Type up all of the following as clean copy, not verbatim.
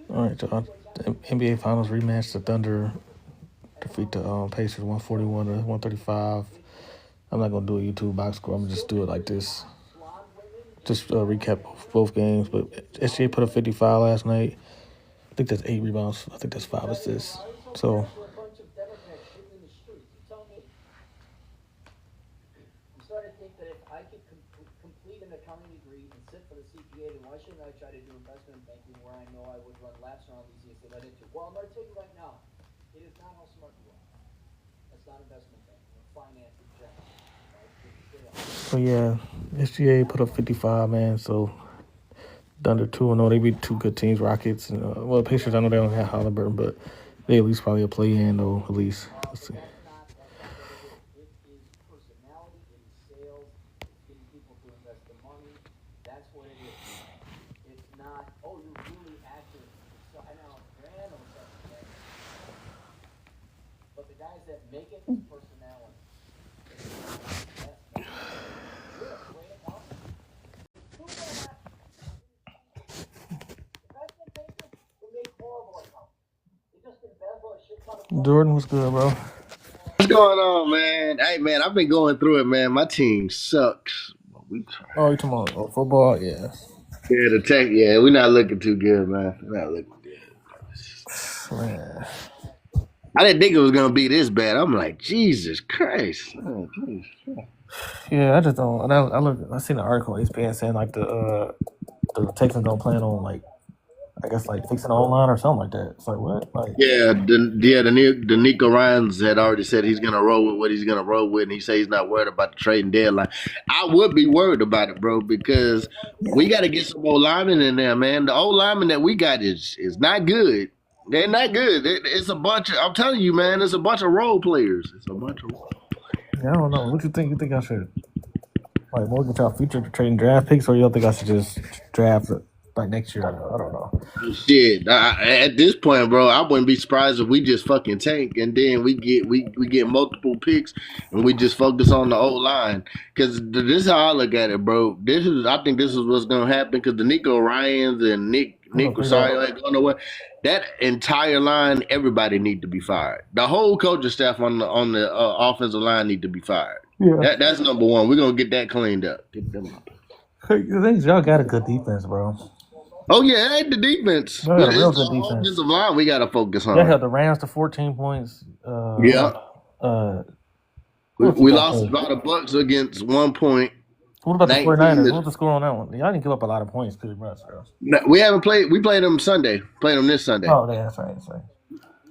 All right, y'all. The NBA Finals rematch. The Thunder defeat the Pacers 141 to 135. I'm not gonna do a YouTube box score. I'm gonna just do it like this. Just recap both games. But SGA put up 55 last night. I think that's 8 rebounds. I think that's 5 assists. So yeah, SGA put up 55, man. So Thunder 2-0. They beat two good teams, Rockets and Pacers. I know they don't have Halliburton, but they at least probably a play in though. At least let's see. Jordan, what's good, bro? What's going on, man? Hey, man, I've been going through it, man. My team sucks. Oh, you talking about football? Yeah. Yeah, the tech. Yeah, we're not looking too good, man. We're not looking good. Man. I didn't think it was gonna be this bad. I'm like, Jesus Christ. Oh, yeah, I just don't. I seen an article on ESPN saying like the Texans don't plan on like, I guess like fixing the O-line or something like that. It's like what? Like the Nico Ryans had already said he's gonna roll with what he's gonna roll with, and he said he's not worried about the trading deadline. I would be worried about it, bro, because we got to get some old linemen in there, man. The old linemen that we got is not good. They're not good. It's a bunch of. I'm telling you, man. It's a bunch of role players. It's a bunch of. Yeah, I don't know. What you think? You think I should like mortgage our future trading draft picks, or you don't think I should just draft it like next year? I don't know. Shit, at this point, bro, I wouldn't be surprised if we just fucking tank and then we get multiple picks and we just focus on the old line. Because this is how I look at it, bro. I think this is what's gonna happen because the Nico Ryans and Nick Rosario ain't going nowhere. That entire line, everybody need to be fired. The whole coaching staff on the offensive line need to be fired. Yeah. That's number one. We're gonna get that cleaned up. Get them up. The thing is, y'all got a good defense, bro. Oh yeah, it ain't the defense. Y'all got a real good defense. Offensive line we gotta focus on. Y'all held the Rams to 14 points. Yeah. We lost by the Bucks against 1 point. What about the 49ers? What's the score on that one? Y'all didn't give up a lot of points pretty much, bro. No, we haven't played. We played them Sunday. Played them this Sunday. Oh, yeah, that's right.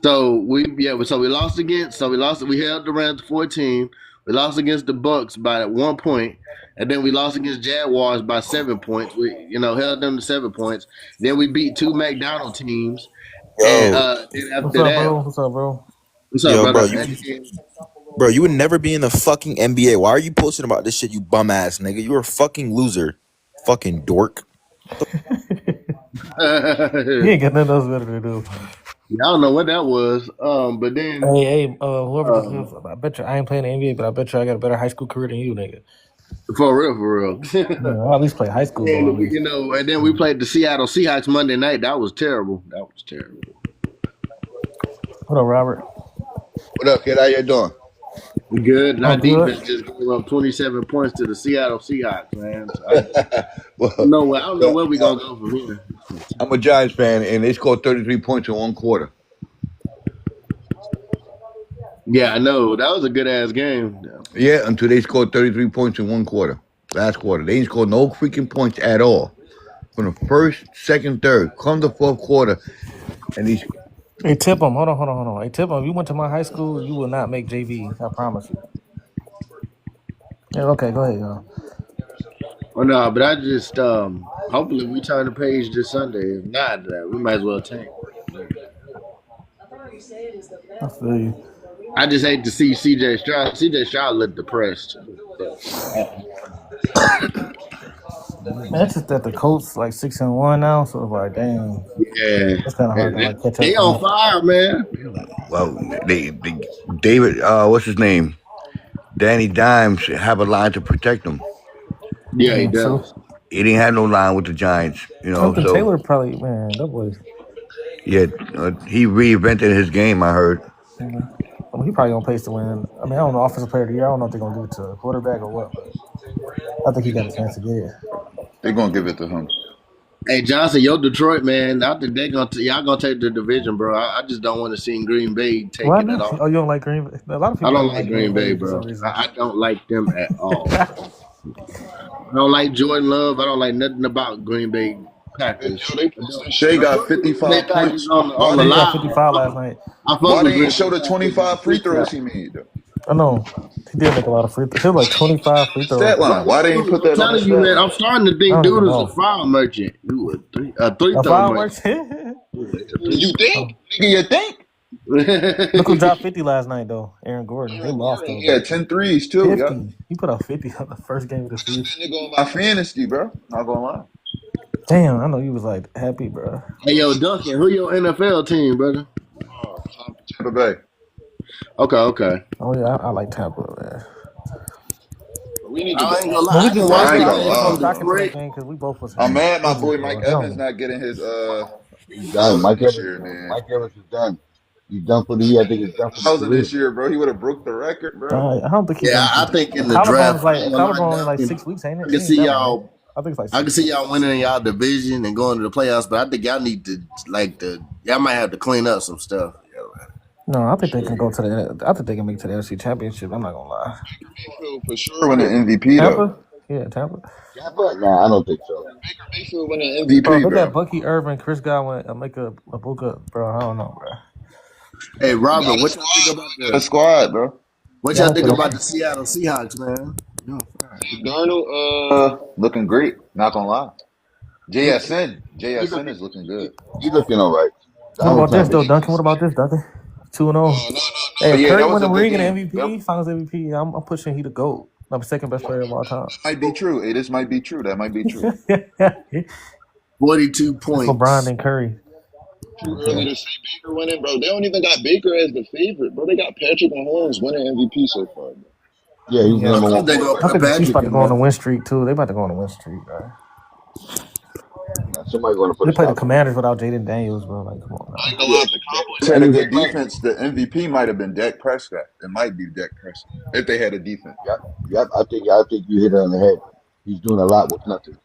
So we lost against. So we lost. We held the Rams to 14. We lost against the Bucks by 1 point, and then we lost against Jaguars by 7 points. We held them to 7 points. Then we beat two McDonald teams. And What's up, bro? What's up, brother? Bro, you would never be in the fucking NBA. Why are you posting about this shit, you bum ass nigga? You're a fucking loser. Fucking dork. He ain't got nothing else better to do. Yeah, I don't know what that was. But then whoever I bet you I ain't playing the NBA, but I bet you I got a better high school career than you, nigga. For real. I'll at least play high school. And then we played the Seattle Seahawks Monday night. That was terrible. What up, Robert? What up, kid? How you doing? Good. And our defense just gave up 27 points to the Seattle Seahawks, man. So I don't know where we gonna go from here. I'm a Giants fan, and they scored 33 points in one quarter. Yeah, I know. That was a good ass game. Yeah, until they scored 33 points in one quarter. Last quarter, they didn't score no freaking points at all. From the first, second, third, come the fourth quarter, and these. Hey, tip them. Hold on. Hey, tip them. If you went to my high school, you will not make JV. I promise you. Yeah, okay, go ahead, y'all. Oh, no, but I just, hopefully we turn the page this Sunday. If not, we might as well tank. I feel you. I just hate to see CJ Stroud. CJ Stroud look depressed. Man, it's just that the Colts like 6-1 now, so it's like, damn, Yeah, it's kind of hard to they, like catch up they from on that. fire, man. Well, they David, what's his name? Danny Dimes have a line to protect him. Yeah, he So does. He didn't have no line with the Giants, Jonathan So Taylor probably, man, that boy. yeah, he reinvented his game. I heard. I mean, he probably on pace to win. I mean, I don't know, offensive player of the year. I don't know if they're gonna give it to a quarterback or what, but I think he got a chance to get it. They're gonna give it to him. Hey Johnson, yo Detroit, man. I think y'all gonna take the division, bro. I just don't want to see Green Bay Why taking it not? off. Oh, you don't like Green Bay? A lot of I people don't don't like like Green Green Bay, Bay for bro. some reason. I don't like them at all. I don't like Jordan Love. I don't like nothing about Green Bay Packers. Yo, they posted Shea got Green Bay 55 Packers points. on Why the they He got ain't, line. 55 last night. I fuck why with they Green ain't show Bay the Packers. 25 free throws he made though? I know he did make a lot of free throws. He had like 25 free throws. Stat line. Why they ain't put I'm that on the telling you, stat man. line? I'm starting to I think don't even dude is a know. foul merchant. You a three A throw fireworks. merchant. You think? Nigga, you think? Look who dropped 50 last night though. Aaron Gordon. They Aaron lost Gordon, though, he had but 10 threes too, yeah. 50. He put up 50 on the first game of the season. That nigga on my fantasy, bro. Not gonna lie. Damn, I know you was like happy, bro. Hey, yo, Duncan, who your NFL team, brother? Tampa Bay. Okay. Oh yeah, I like Tampa, man. We need to I go. ain't gonna lie. Well, we I just can lost. watch I the ain't I gonna didn't game put no lie. from stock into that Detroit. game because we both was I'm mad my injured, boy bro. Mike He Evans don't- not getting his He's done. thousand Mike this Evans, year, man. Mike Evans is done. He's done for the year. I think he's done for the Thousand career. this year, bro. He would have broke the record, bro. I don't think he Yeah, done. I think in the Collarbone's draft, I like ain't a gonna lie, collarbone in like Duncan. 6 weeks, ain't I it? can He ain't see that long. y'all. I think it's like I can 6 see weeks. y'all winning y'all division and going to the playoffs, but I think y'all need to y'all might have to clean up some stuff. No, I think they can go to the. I think they can make it to the NFC Championship. I'm not gonna lie. Mayfield for sure winning MVP though. Tampa, yeah, Tampa. Tampa? Nah, I don't think so. Baker Mayfield winning Bro, MVP, they got bro. Bucky Irvin, Chris Godwin, make a book up, bro. I don't know, bro. Hey, Got Robert, a what y'all think squad, about bro. Got a squad, bro. what Yeah, I y'all don't think feel about like the Seattle Seahawks, man? Darnold, looking great. Not gonna lie. He, JSN is looking good. He's looking all right. What Donald about this Trump. though, Duncan? What about this, Duncan? 2-0. Hey, if Yeah, Curry that win was the a good ring in the game. MVP, Finals MVP, I'm pushing he the GOAT. I'm the second best player of all time. Might be true. Hey, this might be true. That might be true. It's 42 LeBron points. and Curry. Too early to say Baker winning, bro. They don't even got Baker as the favorite, bro. They got Patrick Mahomes winning MVP so far, bro. Yeah, he's the Yeah, number I one think they're gonna quarterback. I put think the Chiefs Patrick about to in go on a there. win streak too. They about to go on a win streak, bro. Now, somebody's going to put They a play the stop to Commanders without Jaden Daniels, bro. Like, come on I now. ain't gonna it. lie. Yeah, If the Cowboys had a and they good might. defense, the MVP might have been Dak Prescott. It might be Dak Prescott if they had a defense. Yep. I think you hit it on the head. He's doing a lot with nothing.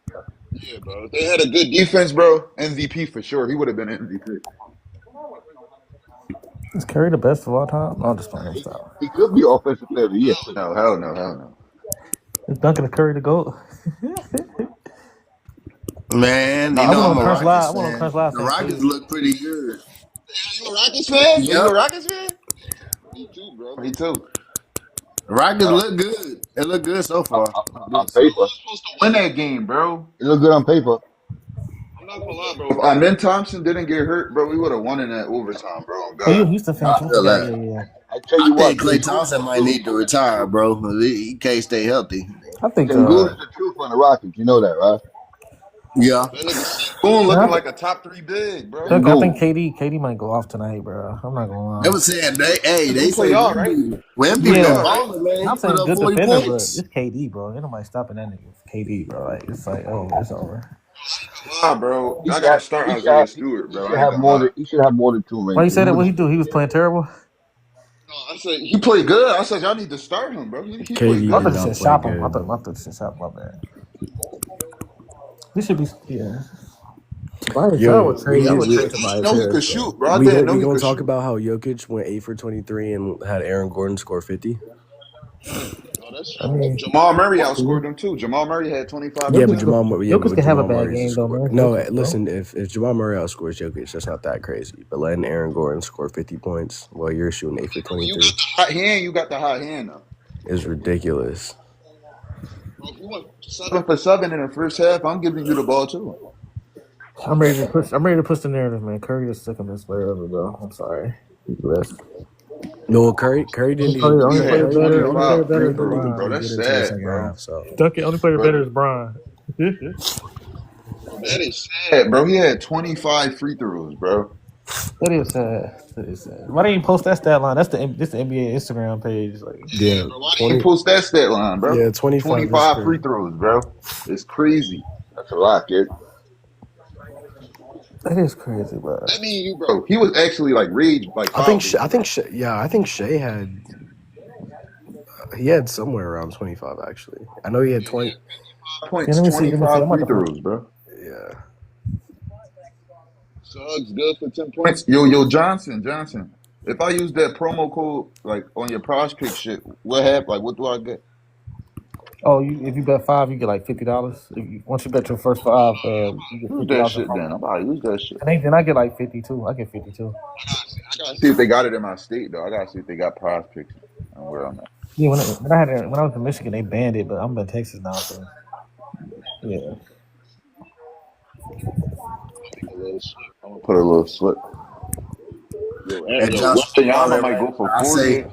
Yeah, bro. If they had a good defense, bro, MVP for sure. He would have been MVP. Is Curry the best of all time? No, I'm just playing. He, Stop. he could be offensive player of the year too. No, hell no, hell no. Is Duncan and Curry the GOAT? Man, No, you I know went I'm on a Crunch Live. I Rockets went on fan. Crunch Live The saying Rockets KD. look pretty good. you a Rockets fan? Yep. You a Rockets fan? Me too, bro. Me too. The Rockets No. look good. It look good so far. On We paper, was supposed to win that game, bro. it looked good on paper. I'm not gonna lie, bro. If Amen Thompson didn't get hurt, bro, we would have won in that overtime, bro. Oh, Oh, you a God. Houston fan I too? I feel forgot. that. Yeah. I tell I you what, think Klay Thompson might need to retire, bro. He can't stay healthy. I think. Sengun is the truth on the Rockets. You know that, right? Yeah. That nigga Sengun Man, looking like a top 3 big, bro. Duncan, I think Sengun. KD might go off tonight, bro. I'm not gonna They lie. was saying they Who play say y'all, right? Wemby Play been y'all, Yeah, right? balling, man. He I'm put saying up good 40 defender, but points. it's KD, bro. Ain't nobody stopping that nigga. It's KD, bro. Like it's like, oh, it's over. Nah, bro. He I should gotta have. start He should Isaiah have. Stewart, He bro. should I ain't have gonna more than. lie. He should have more than 2 Why you rings. say He that? What was. he do? He was playing terrible. No, I said he played good. I said y'all need to start him, bro. He played KD I did thought good. you not said play shop him. I good. thought you said shop my bad. This should be yeah. Why is I Yo, would trade? I would I trade didn't Tobias know he could Harris, bro. shoot, bro. I didn't know we he gonna could talk shoot. about how Jokic went 8 for 23 and had Aaron Gordon score 50. No, that's I true. mean, Jamal Murray that's cool. outscored them too. Jamal Murray had 25 Yeah, but Jokic, rebounds. Jokic can have a Jamal bad Murray's a game though, score. man. No, Jokic, bro. listen, if Jamal Murray outscores Jokic, that's not that crazy. But letting Aaron Gordon score 50 points while you're shooting 8 for Bro, when you 23 got the hot hand, you got the hot hand now. is ridiculous. Bro, if you went 7 for 7 in the first half, I'm giving you the ball too. I'm ready to push. I'm ready to push the narrative, man. Curry is second best player ever, bro. I'm sorry. He's the best. No, Curry didn't even Only Nigga player had better. Curry Only didn't player 25 better free is Curry throws, didn't bro. LeBron. even That's get into the sad, second bro. half. So Duncan, only player But better is Bron. That is Yeah, bro. He had 25 free throws, bro. That is sad. That is sad. Why didn't you post that stat line? That's the NBA Instagram page. Like, yeah, Yeah, bro. Why He 20. post that stat line, bro. Yeah, 25 is 25 free crazy. throws, bro. It's crazy. That's a lot, kid. that is crazy, bro. that mean you, bro? Bro, he was actually like rage, like I think foul Sha- I baiting, think bro. Sha- yeah, I think Shea had somewhere around 25 actually. I know he had 20. 5 See, points, let me see. Let me see. I'm 25 about free to put. throws, bro. Yeah. Suggs good for 10 Points. points. Yo, Johnson. If I use that promo code like on your prize pick shit, what happened? Like, what do I get? Oh, if you bet $5, you get like $50. Once you bet your first five, you get Use that $50 in shit then. promo. I'm about to use that shit. And then I get like 52. I get 52. I got See if they got it in my state though. I gotta see if they got prize picks and where I'm at. Yeah, when I was in Michigan, they banned it, but I'm in Texas now, so yeah. a little shit. I'm gonna put a little slip. And Yo, Josh Wembanyama Smart, might man. go for I 40. say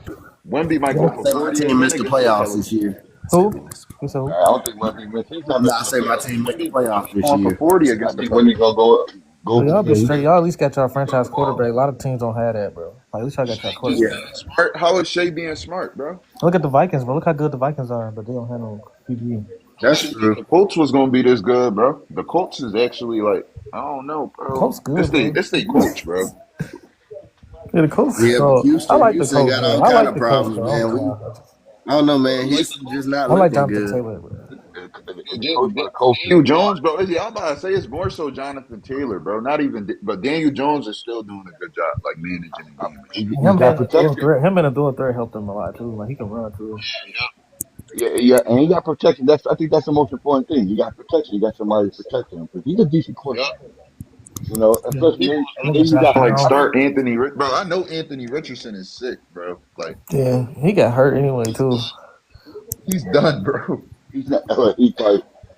Wemby might Yeah. go for my 40 team again missed the against the playoffs this Pelicans. year. Who? You said who? I don't think Wemby missed. He's not No, I missing the say my playoffs. team missed the playoffs this Going for year. 40 I against the think Wemby Pelicans. gonna go. But y'all been Yeah, straight. Y'all at least got y'all franchise quarterback. A lot of teams don't have that, bro. Like, at least y'all got Shea y'all just Yeah. quarterback. being smart. Smart. How is Shea being smart, bro? Look at the Vikings, bro. Look how good the Vikings are, but they don't have no QB. I That's didn't think true. The Colts was gonna be this good, bro. The Colts is actually like, I don't know, Colts bro. good, bro. It's they coach, bro. Yeah, the Colts. Yeah, but So I like the Houston Colts, got all bro. I kind like of the Colts, problems, bro. I man. don't know. I don't know, I man. don't like Houston just not I like looking Jonathan good. Taylor, bro. the Daniel coach for the coaches. Daniel Jones, bro. Yeah, I'm about to say it's more so Jonathan Taylor, bro. Not even, but Daniel Jones is still doing a good job, like managing the game and shit. He's got protection. Him and a dual threat helped him a lot too. Like he can run too. Yeah, and he got protection. I think that's the most important thing. You got protection. You got somebody protecting him because he's a decent Yep. quarterback. You know, Yeah. especially and Look at then you Josh got. Like Allen. start bro. I know Anthony Richardson is sick, bro. Like Yeah, he got hurt anyway too. he's done, bro. He's not.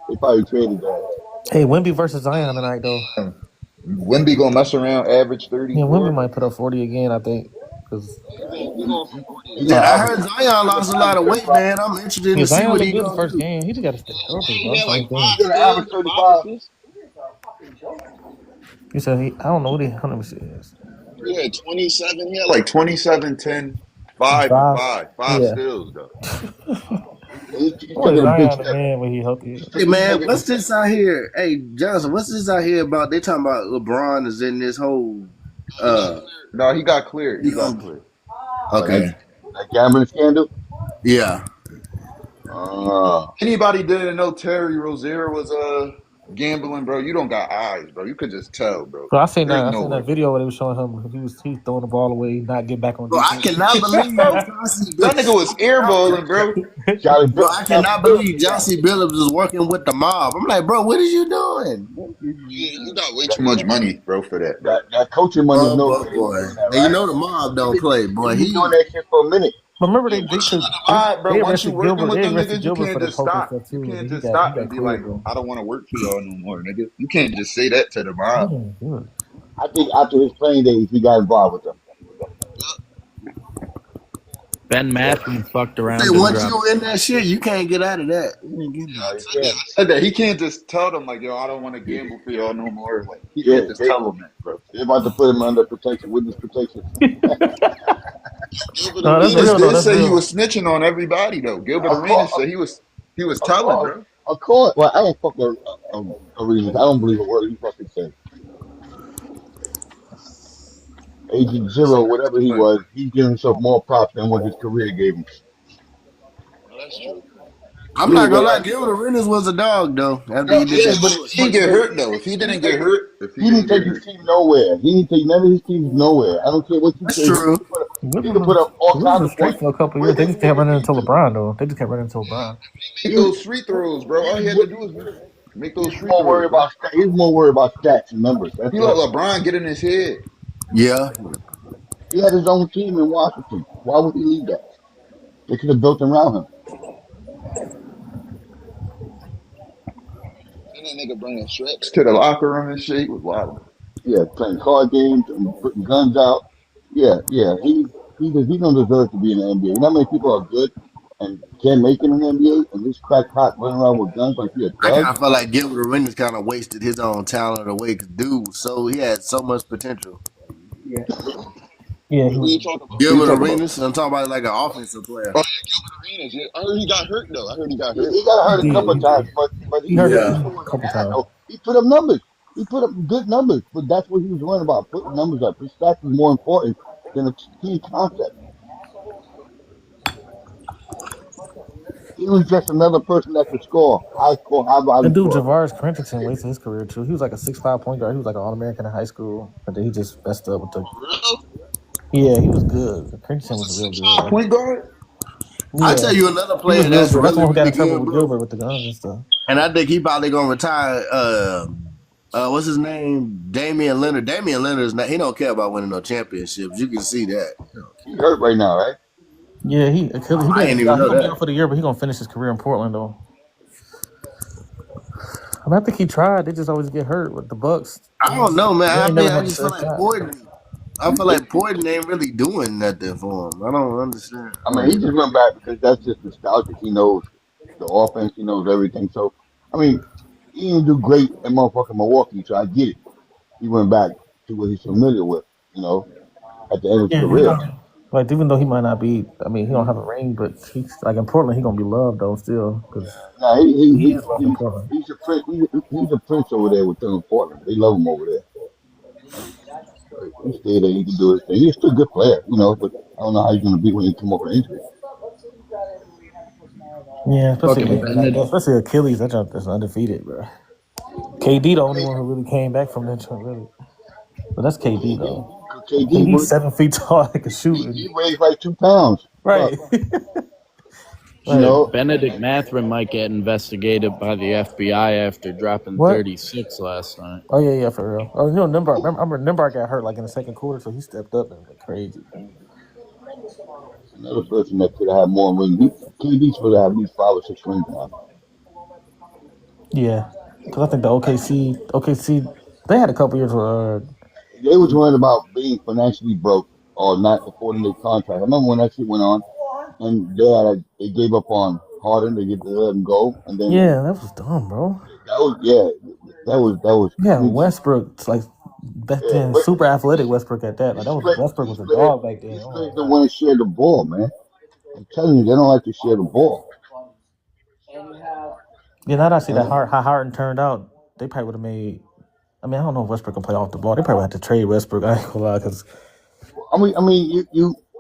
They probably traded that. Hey, Wemby versus Zion tonight though. Wemby gonna mess around, average Yeah, Wemby 34. might put up 40 again. I think because He going for 40 He Yeah, gonna again. I average. heard Zion lost a lot of weight, man. I'm interested yeah, to see Zion what looked he good the gonna first do. game. He just got to stay healthy, He bro. had That's the like only 5 thing. He's gonna average steals, 5 35. assists. You said he. I don't know what he. Let me see this. He had 27. He had Like like 27, 10, 5 and Five. 5. 5 Yeah. steals though. He's Boy, taking a big Zion the step. man when he healthy. Hey He's man, taking. what's this out here? Hey Johnson, what's this out here about? They talking about LeBron is in this whole he got uh cleared. No, he got cleared. He he got gonna cleared. That, okay. that gambling scandal. Yeah. Anybody didn't know Terry Rozier was gambling, bro? You don't got eyes, bro. You could just tell, bro. So I seen There that. ain't I no seen that way. video where they was showing him. He throwing the ball away, not get back on Bro, I defense. cannot believe Chauncey That nigga was airballing, bro. Bro, I cannot believe Scotty Johnson Billups is working with the mob. I'm like, bro, what is you doing? You got way Too too much much money. money, bro, for that, bro. that coaching money is Oh no boy, good. He was boy. doing that, And you right? know the mob don't play, boy. He been doing He that shit for a minute. But remember Yeah, but shut up. they, All right, bro. they Once you arrested working Gilbert. with They them arrested niggas, you Gilbert can't for the just poker stop. stuff You too. can't And he just got stop and be like, cleared, bro. I don't want to work for y'all no more, nigga. You can't just say that to the mob. Good. I think after his playing days, he got involved with them. Ben Yep. Matthews fucked say around and once dropped. you in that shit, you can't get out of that. You ain't getting No, out. he I can't. Said that he can't just tell them like, yo, I don't want to gamble for y'all no more. Like he Yeah, can't just tell them that, bro. they're about to put him under protection, witness protection. Gilbert No, that's Arenas Arenas real though. did That's say he real. was snitching on everybody though. Gilbert Of course, Arenas said he was of telling, course, bro. of course. Well, I don't fuck with arenas. I don't believe a word he fucking said. Agent Zero, whatever he But was, he's giving himself more props than what his career gave him. No, that's true. I'm Yeah, not gonna lie, but Gilbert Arenas was a dog though. After yeah, he did yeah, that but shit. he didn't get hurt though. If he didn't get hurt, he didn't take his team nowhere. He didn't take none of his teams nowhere. I don't care what you That's say. true. He could put up all The Wizards kinds was of straight points. for a couple Where years. They his just kept niggas running be into too. LeBron though. They just kept running into LeBron. make those free throws, bro. All he had to do was make those He's free more throws, worried bro. about he's more worried about stats and numbers. That's He let it. LeBron get in his head. Yeah. He had his own team in Washington. Why would he leave that? They could have built around him. Then that nigga bringing Shrek. To the locker room and shit. He was wild. Yeah, playing card games and putting guns out. Yeah, yeah. He don't deserve to be in the NBA. You know how many people are good? and can't make it in the NBA, and this crackpot running around with guns like he a I kind thug. of felt like Gilbert Arenas kind of wasted his own talent away because dude, so he had so much potential. Yeah, Who you talking about? Who you Gilbert talking about? Arenas, I'm talking about like an offensive player. Oh yeah, Gilbert Arenas. Yeah, I heard he got hurt though. I heard he got hurt. He got hurt a couple of he times, did. but He hurt he it Yeah. still a wasn't couple bad times. though. He put up numbers. He put up good numbers, but that's what he was worrying about, putting numbers up. His stats is more important than a team concept. He was just another person that could score, high The volume dude score. Javaris Crittenton wasted his career too. He was like a 6'5" point guard. He was like an All-American in high school, but then he just messed up with the. For real? Yeah, he was good. Crittenton He's a was real six good. five. Point guard? I Yeah, tell you another he was player real that's good. That's the really, one who got really in trouble good, with bro. Gilbert with the guns and stuff. And I think he probably gonna retire. What's his name? Damian Leonard. Damian Leonard is not. He don't care about winning no championships. You can see that. He hurt right now, right? Yeah, he Achilles. He I been ain't he even know gonna be that. out for the year, but he gonna finish his career in Portland though. I mean, I think he tried. They just always get hurt with the Bucks. I don't know, man. They I ain't mean, never I had a just feel fair like shot. Portland. I feel like Portland ain't really doing nothing for him. I don't understand. I mean, he just went back because that's just nostalgic. He knows the offense. He knows everything. So, I mean, he didn't do great in motherfucking Milwaukee, so I get it. He went back to what he's familiar with, at the end of his Yeah, career. like even though he might not be, I mean, he don't have a ring, but he's like in Portland, he gonna be loved though still because Now, he is loved in Portland. he's a prince. He's a prince over there with them in Portland. They love him over there. He stayed there. He can do his thing. He's still a good player, but I don't know how he's going to be when he come over injury. Yeah, Fucking Benedict. especially Achilles. That jump is undefeated, bro. KD the I only mean, one who really came back from that jump, really. But that's KD though. KD, KD's 7 feet tall, he can shoot. he weighs like 2 pounds. Right. You know, Benedict Mathurin might get investigated by the FBI after dropping What? 36 last night. Oh yeah, for real. Oh, Nimbar. Remember Nimbar got hurt like in the second quarter, so he stepped up and went crazy. another person that could have had more rings. KD's supposed to have at least 5 or 6 rings now. Yeah, because I think the OKC, they had a couple years where. They was worried about being financially broke or not affording their contract. I remember when that shit went on, and they gave up on Harden. They let him go, and then Yeah, that was dumb, bro. that was Yeah, crazy. Westbrook, like back Yeah, then, but super athletic Westbrook at that. Like that was Westbrook he was a split it. dog back then. He Oh split my the God. want to share the ball, man. I'm telling you, they don't like to share the ball. Yeah, now that I see And, how Harden turned out, they probably would have made. I mean, I don't know if Westbrook can play off the ball. They probably had to trade Westbrook. I ain't gonna lie, because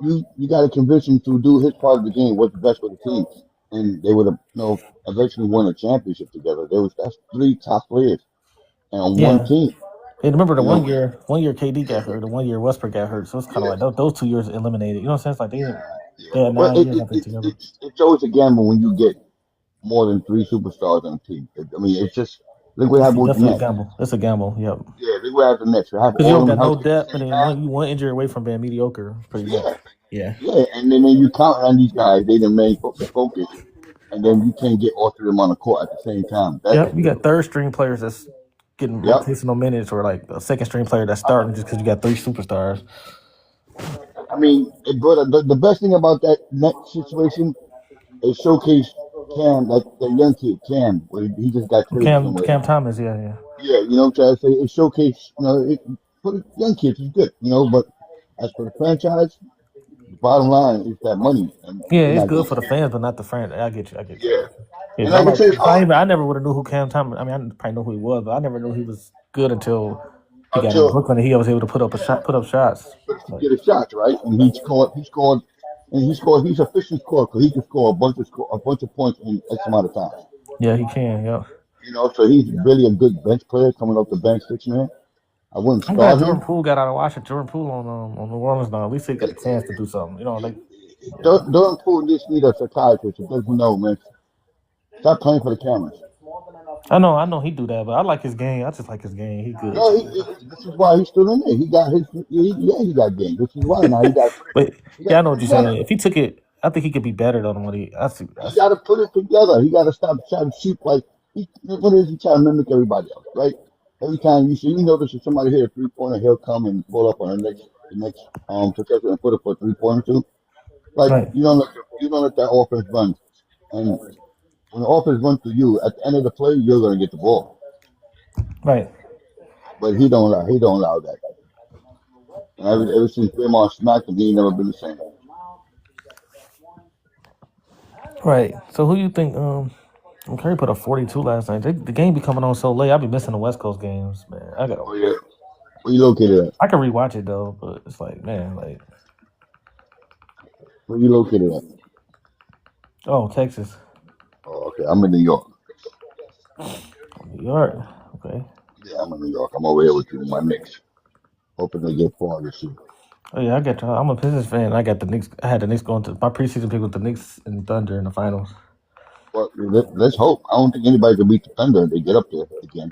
you got to convince him to do his part of the game, what's best for the team, and they would have, eventually won a championship together. That's 3 top players and on one yeah. team. And remember the You one know, year KD got hurt, the 1 year Westbrook got hurt. So it's kind of yeah, like those 2 years eliminated. You know what I'm saying? It's like yeah. they had But 9 years I think together. it's always a gamble when you get more than 3 superstars on a team. I mean, it's just look what It's happened with the definitely a Nets. gamble. It's a gamble. Yep. Yeah, look what happened next. You have Because you all don't them got no healthy at the depth, and same then time. one injury away from being mediocre, pretty much. Yeah, Yeah. and then you count on these guys. They the main focus, and then you can't get all 3 of them on the court at the same time. That's Yep. You got third string players that's getting yep. rotational minutes, or like a second string player that's starting just because you got 3 superstars. I mean, but the best thing about that net situation is showcase Cam, like the young kid Cam, where he just got traded somewhere. Cam Thomas, yeah. Yeah, you know what I'm trying to say? It showcase, for the young kids is good, but as for the franchise, the bottom line is that money, and Yeah, they're it's not good getting for the it. fans, but not the fans. I get you. Yeah, Yeah, and 'cause I'm like I like, said, I never would have knew who Cam Thomas. I mean, I probably know who he was, but I never knew he was good until he got in until Brooklyn and he was able to put up shots. Like, get a shot, right? And he's a efficient scorer because he can score a bunch of points in X amount of time. yeah, he can. Yeah, So he's really a good bench player coming off the bench, 6 man. I wouldn't I'm glad start Jordan him. Poole got out of Washington. Jordan Poole on New Orleans now. At least he got a chance to do something. Like Don't Poole just need a psychiatrist who doesn't know, man. Stop playing for the cameras. I know he do that, but I like his game. I just like his game. He good. No, this is why he's still in there. He got he got game. This is why now he got But he yeah, got I know put what you're together. saying. If he took it, I think he could be better than what he. I see. He got to put it together. He got to stop trying to shoot like what is he trying to mimic everybody else, right? Every time you notice if somebody hit a 3-pointer, he'll come and pull up on the next possession and put up a 3-pointer too. Like Right. you don't let that offense run, and when the offense runs to you, at the end of the play, you're gonna get the ball. Right. But he don't allow that. And ever since Draymond smacked him, he ain't never been the same. Right. So who you think? Curry put up 42 last night. The game be coming on so late. I be missing the West Coast games, man. Oh yeah, where you located at? I can rewatch it though, but it's like, man, like, Where you located at? oh, Texas, Oh, okay. I'm in New York. New York. Okay. Yeah, I'm in New York. I'm over here with you, my Knicks. Hoping they get far this year. Oh yeah, I got you. I'm a Pistons fan. I got the Knicks. I had the Knicks going to my preseason pick with the Knicks and Thunder in the finals. But let's hope. I don't think anybody can beat the Thunder if they get up there again.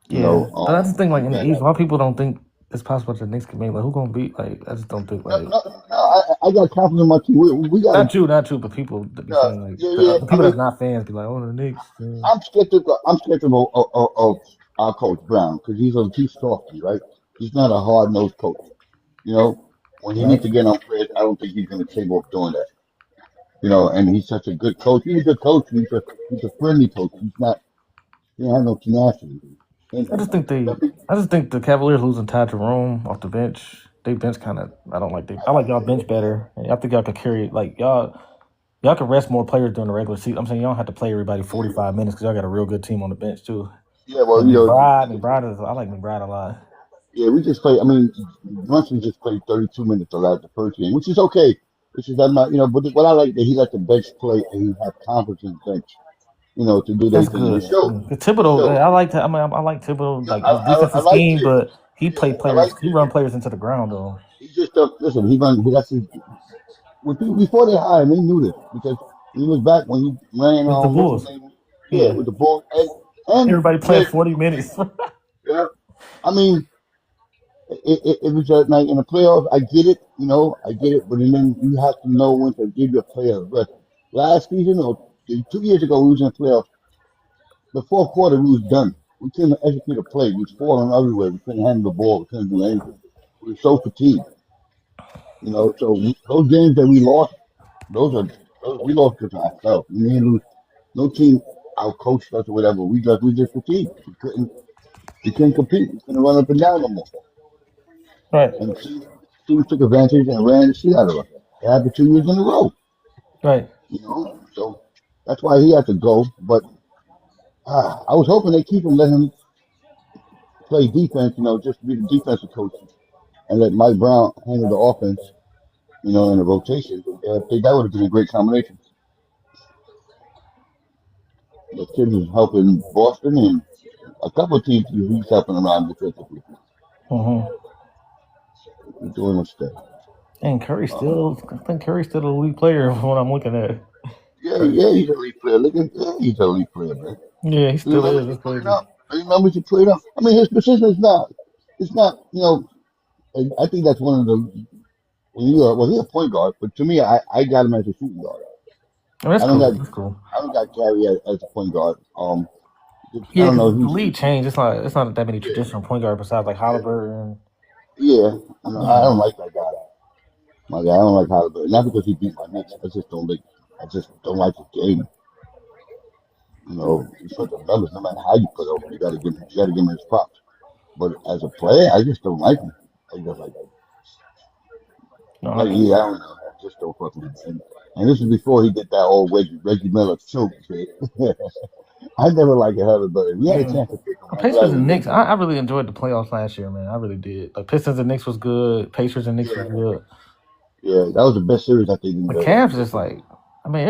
You Yeah, know, but I just think like in the yeah. East, a lot of people don't think it's possible that the Knicks can make. Like, who gonna beat? Like, I just don't think No, like no, no, I got confidence in my team. We got to. not you, but people that be saying like Yeah. the I people that's mean, not fans be like, oh, the Knicks. I'm skeptical. I'm skeptical of our coach Brown because he's softy, right? He's not a hard nosed coach. You know, when he Right. needs to get on players, I don't think he's going to take off doing that. You know, and he's such a good coach. He's a good coach. He's a friendly coach. He don't have no tenacity. And I just think the Cavaliers losing Ty Jerome off the bench. They bench kind of. I like y'all bench better. And I think y'all could carry like y'all can rest more players during the regular season. I'm saying y'all don't have to play everybody 45 minutes because y'all got a real good team on the bench too. yeah, well, And you know, McBride is. I like McBride a lot. yeah, we just played. I mean, Brunson just played 32 minutes the first game, which is okay. Which is I'm not, you know, but what I like that he let the bench play and he had confidence in the bench, you know, to do their That's thing. And good. it showed. The Thibodeau, So I like. I like Thibodeau yeah, like his I defensive like scheme, it. but he Yeah, played I players. like He it. run players into the ground though. He just listen. That's his, before they hired him. They knew this because he was back when he ran With the on what's his Bulls, name? Yeah, yeah. with the Bulls and Everybody playing played. 40 minutes. Yeah, I mean, it was like in the playoffs. I get it, you know, I get it, but then you have to know when to give your player a rest. Last season or 2 years ago, we was in the playoffs. The fourth quarter, we was done. We couldn't execute a play. We was falling everywhere. We couldn't handle the ball. We couldn't do anything. We were so fatigued, you know. So those games that we lost, those we lost because of ourselves. We didn't lose. No team outcoached us or whatever. We just fatigued. We couldn't compete. We couldn't run up and down no more. Right, And teams took advantage and ran the shit out of us. It happened 2 years in a row, right. you know. So that's why he had to go. But I was hoping they keep him, let him play defense, you know, just be the defensive coach and let Mike Brown handle the offense, you know, in the rotation. I think that would have been a great combination. The kid was helping Boston and a couple of teams he's helping around defensively. Mm-hmm. He's doing his thing. And I think Curry's still the elite player from what I'm looking at. Yeah, he's a elite player. He's an elite player, man. Yeah, he The still numbers is. he That's put crazy. up. The numbers he put up. I mean, his position is it's not, you know, and I think that's one of the, he's a point guard, but to me, I got him as a shooting guard. Oh, that's I don't cool. got, That's cool. I don't got Gary as a point guard. I Yeah, don't know. because the league changed. It's not that many Yeah, traditional point guard besides like Halliburton. yeah. I Yeah. don't like that guy. My guy, I don't like Halliburton. Not because he beat my Knicks. I just don't like his game. You know, he's put the numbers. No matter how you put over, you got to give him his props. But as a player, I just don't like him. I just No, I like get yeah, I don't know. I just don't fuck with him. And this is before he did that old Reggie Miller choke shit. I never liked Halliburton. We had a it. chance to pick him. I'm Pacers glad we and Knicks. didn't. I really enjoyed the playoffs last year, man. I really did. Like Pistons and Knicks was good. Pacers and Knicks was Yeah, good. yeah, that was the best series I think in The the. Cavs is like, I mean,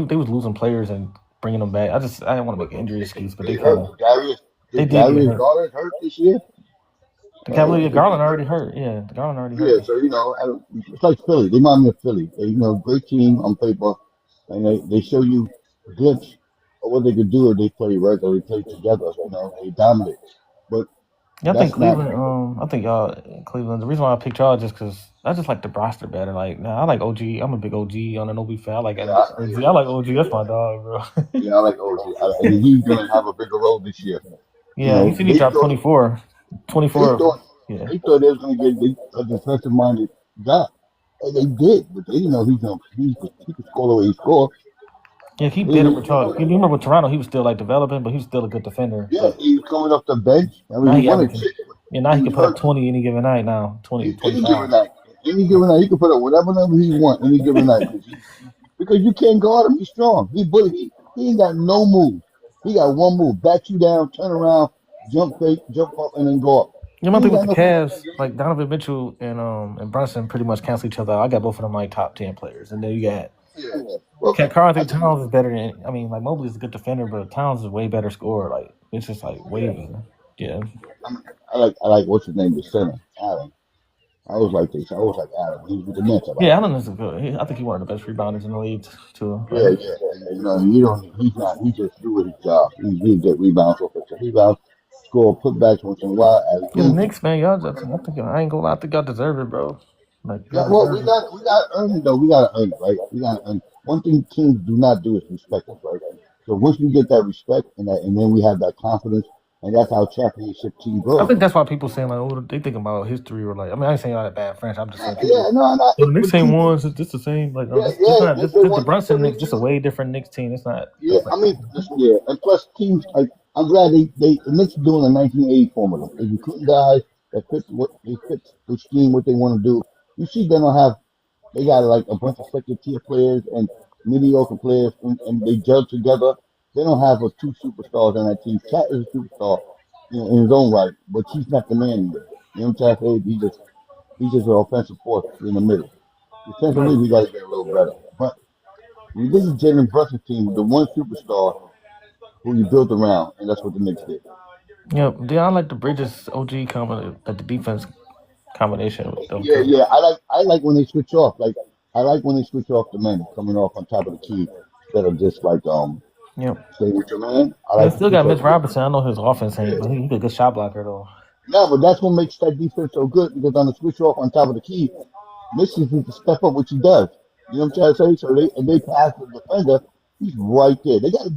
they was losing players and bringing them back. I didn't want to make injury excuse, but They they kind hurt. of they Did did get Darius hurt. Garland hurt this year? The Cavaliers, Did Garland already hurt. Yeah, the Garland already hurt. Yeah, so you know, it's like Philly. They remind me of Philly. They, you know, great team on paper, and they show you a glimpse of what they could do if they play right or they play together. You know, they dominate. But Yeah, I think that's not. Cleveland. I think y'all Cleveland. The reason why I picked y'all just because I just like the roster better. Like, nah, I like OG. I'm a big OG on an OB fan. I like Yeah, OG. I like OG. That's my dog, bro. yeah, I like OG. And he's gonna have a bigger role this year. You Yeah, he know, said he dropped 24. they 24. thought Yeah. they thought they was gonna get a defensive minded guy. And they did, but they didn't know he could score the way he scored. Yeah, he better with Toronto. You remember with Toronto, he was still like developing, but he was still a good defender. Yeah, But he was coming off the bench. I mean, now he he wanted averaging. shit. Yeah, now He he was can put up hurt. 20 any given night now. 20, Any 25. given night. Any given night. He can put up whatever number he want any given night. Because you can't guard him. He's strong. He ain't got no move. He got one move. Back you down, turn around, jump fake, jump up, and then go up. You know, He one thing ain't with got the no fucking Cavs, like Donovan Mitchell and Brunson pretty much cancel each other out. I got both of them like top 10 players. And then you got yeah. Well, Karl I Anthony think Towns is better than, I mean, like Mobley's a good defender, but Towns is a way better scorer. Like, it's just like way better. Yeah. I like what's his name, the center, Allen. I was like this. I was like Allen. He was with the Nets. I like Yeah, him. Allen is a good. I think he's one of the best rebounders in the league, too. Yeah, Like, yeah. And, you know, you don't. He's not. He just doing his job. He get rebounds, offensive rebounds, score putbacks once in a while. As yeah, the he, Knicks, man, y'all just, I ain't gonna lie, I think y'all deserve it, bro. Like, y'all yeah, well, deserve it. we got to earn it though. We got to earn it, right? We got to earn. One thing teams do not do is respect us, right? So once we get that respect and then we have that confidence, and that's how championship team I grows. think that's why people saying, like, oh, they think about history or like, I mean, I ain't saying y'all that bad French. I'm just saying people. Yeah, no, no. So the Knicks But ain't teams, one. So this the same. Like, yeah, yeah. this They the want Brunson Knicks, just a 72. way different Knicks team. It's not. Yeah, I mean, listen, yeah, and plus teams like I'm glad the Knicks are doing a 1980 formula. They recruiting guys that fit what they fit the scheme, what they want to do. You see, they got like a bunch of second tier players and mediocre players, and they gel together. They don't have a two superstars on that team. Cat is a superstar, in his own right, but he's not the man there. You know what I'm saying? He's just an offensive force in the middle. Defensively, we got to get a little better. But when this is Jalen Brunson's team with the one superstar who you built around, and that's what the Knicks did. Yeah, I like the Bridges OG combination, like the defense combination with them Yeah, two. yeah. I like when they switch off. Like I like when they switch off the men coming off on top of the key instead of just like Yeah, stay with your man. I they like to still switch got off. Mitch Robinson. I know his offense ain't, Yeah. but he's a good shot blocker though. No, but that's what makes that defense so good because on the switch off on top of the key, Mitch needs to step up, which he does. You know what I'm trying to say? So they pass the defender, he's right there. They got a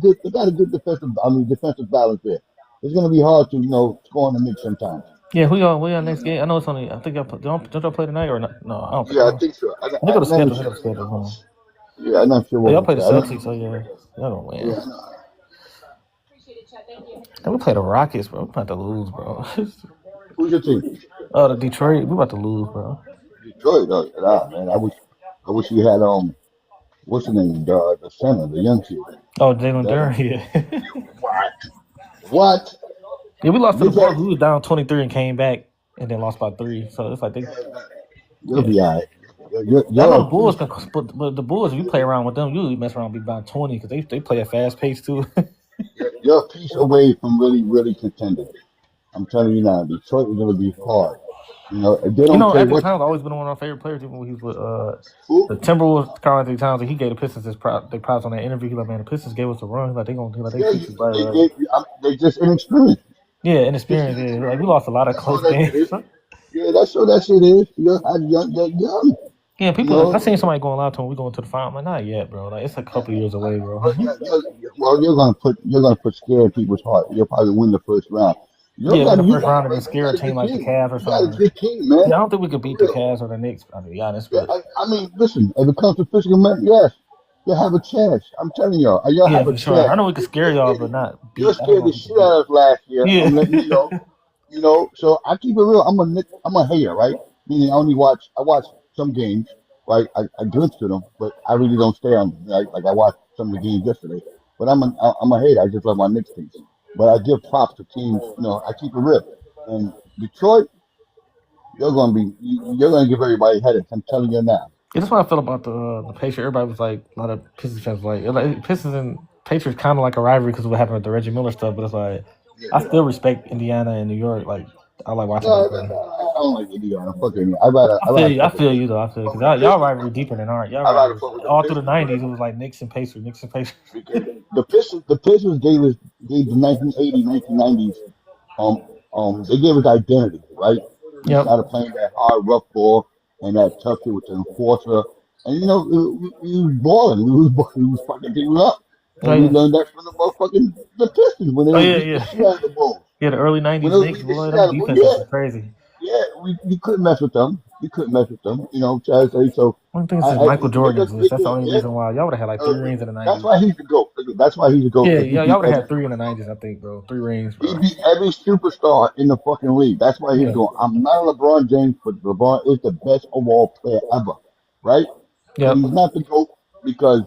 good defensive balance there. It's gonna be hard to score in the mix sometimes. Yeah, who y'all next game? I know it's only. I think don't y'all play tonight or not? No, I don't think. Yeah, I think so. They go to I'm not schedule. They sure. go to schedule. Hold on. Yeah, I'm not sure Oh, what y'all we play the play. I know. Celtics, so yeah, y'all gonna win. Yeah, I know. And we play the Rockets, bro. We about to lose, bro. Who's your team? Oh, the Detroit, we about to lose, bro. Detroit. Man, I wish we had what's the name? The center, the young kid. Oh, Jalen That Duren, yeah. what? Yeah, we lost to the Mitch had, Bulls. We was down 23 and came back and then lost by 3. So it's like they, you'll yeah. be all right. You're, I know you're, the Bulls, but the Bulls, if you play around with them, you mess around and be about 20 because they play a fast pace too. you're a piece away from really, really contending. I'm telling you now, Detroit is going to be hard. If they You don't know, play Anthony what Towns always been one of our favorite players, even when he was with who, the Timberwolves. Karl Anthony Towns, and he gave the Pistons his props on that interview. He like, man, the Pistons gave us a run. He's like, they yeah, treat you right. they just inexperienced. Yeah, Just inexperienced. Yeah, like we lost a lot of that's all close that shit games. is. Yeah, that's all that shit is. They're young. Yeah, You people. I know, seen somebody going out to him. We going to the final. I'm like, not yet, bro. Like it's a couple years away, bro. you're gonna put scare in people's heart. You'll probably win the first round. You Yeah, in got the you first got round and then you scare got a a team good like the team. Cavs or You got a something. good team, man. Yeah, I don't think we could For beat the real. Cavs or the Knicks. I'll be honest, Yeah, but I mean, listen. If it comes to physical man, yes, you'll have a chance. I'm telling y'all, you'll yeah, have a for sure. I chance. know we could scare y'all, but not You're beat. I don't scared know the if we could shit beat. out of us last year. Yeah, I'm letting you know. So I keep it real. I'm a hater, right? Meaning I watch some games, right? I glimpse to them, but I really don't stay on them. Like I watched some of the games yesterday. But I'm a hater. I just love my Knicks team. But I give props to teams. I keep it real. And Detroit, you're gonna give everybody headaches. I'm telling you now. yeah, that's what I felt about the Patriots. Everybody was like, a lot of Pistons fans was like Pistons and Patriots kind of like a rivalry because of what happened with the Reggie Miller stuff. But it's like I Yeah. still respect Indiana and New York. Like I like watching them No, play. I don't like Indiana. Fuck Indiana. I rather I fuck with feel you though. I feel because y'all rivalry deeper than ours. Y'all I rather rivalry fuck with the all through the Pistons, bro. '90s. It was like Knicks and Pacers, Knicks and Pacers. Because the Pistons gave the 1980s, 1990s, they gave us identity, right? We Yep. started playing that hard, rough ball and that tough shit with the enforcer. And we was balling. We was fucking people up. Oh And we yeah. learned that from the Pistons when they Oh was yeah, beating the yeah. shit out of the Bulls. Yeah, the early When '90s they was Knicks, beating the boy, shit them out of the Bulls, defenses was crazy. we couldn't mess with them. You couldn't mess with them. You know what I'm trying to say? So One thing is just Michael Jordan exists. That's the only yeah, reason why y'all would have had like 3 rings in the that's '90s. why he's the GOAT. That's why he's the GOAT, Yeah, because he yeah, y'all beat would have every had 3 in the '90s, I think, bro. 3 rings, he bro. beat every superstar in the fucking league. That's why he's Yeah, going. I'm not a LeBron James, but LeBron is the best overall player ever, right? But yep. he's not the GOAT because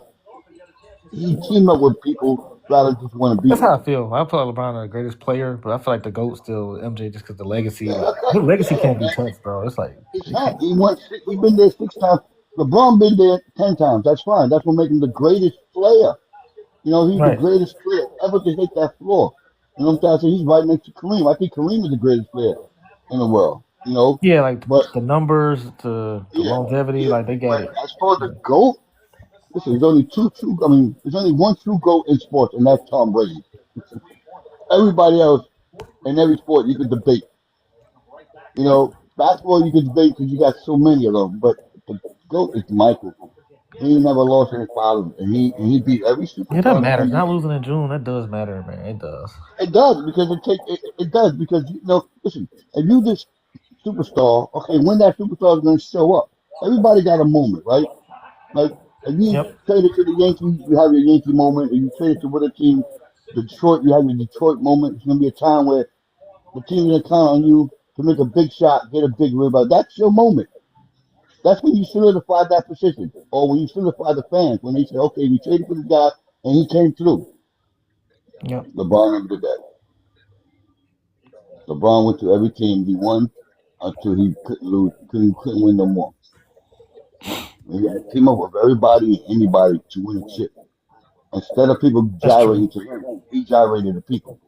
he teamed up with people rather just want to beat That's him. how I feel. I feel like LeBron is the greatest player, but I feel like the GOAT still MJ just because the legacy. Yeah, Like his legacy can't be man. touched, bro. It's like He it can't. can't. He been there 6 times. LeBron been there 10 times. That's fine. That's what makes him the greatest player. You know, he's the Right. greatest player ever to hit that floor. You know what I'm saying? So he's right next to Kareem. I think Kareem is the greatest player in the world. You know, Yeah, like but the numbers, the yeah, longevity, yeah. like they got But it. as far as the GOAT, listen, there's only two true. I mean, there's only one true GOAT in sports, and that's Tom Brady. Everybody else in every sport you could debate. You know, basketball you could debate because you got so many of them. But the GOAT is Michael. He never lost in his finals, and he beat every Yeah, that superstar in the matters. Not NBA. losing in June, that does matter, man. It does. It does because it does because you know. Listen, if you this superstar, okay, when that superstar is going to show up, everybody got a moment, right? Like if you Yep. traded to the Yankees, you have your Yankee moment. If you traded to what team, Detroit, you have your Detroit moment. It's going to be a time where the team's going to count on you to make a big shot, get a big rebound. That's your moment. That's when you solidify that position, or when you solidify the fans when they say, "Okay, we traded for the guy and he came through." Yep. LeBron never did that. LeBron went to every team he won until he couldn't lose, couldn't win no more. He had to team up with everybody and anybody to win a chip. Instead of people That's true. gyrating to him, he gyrated to people.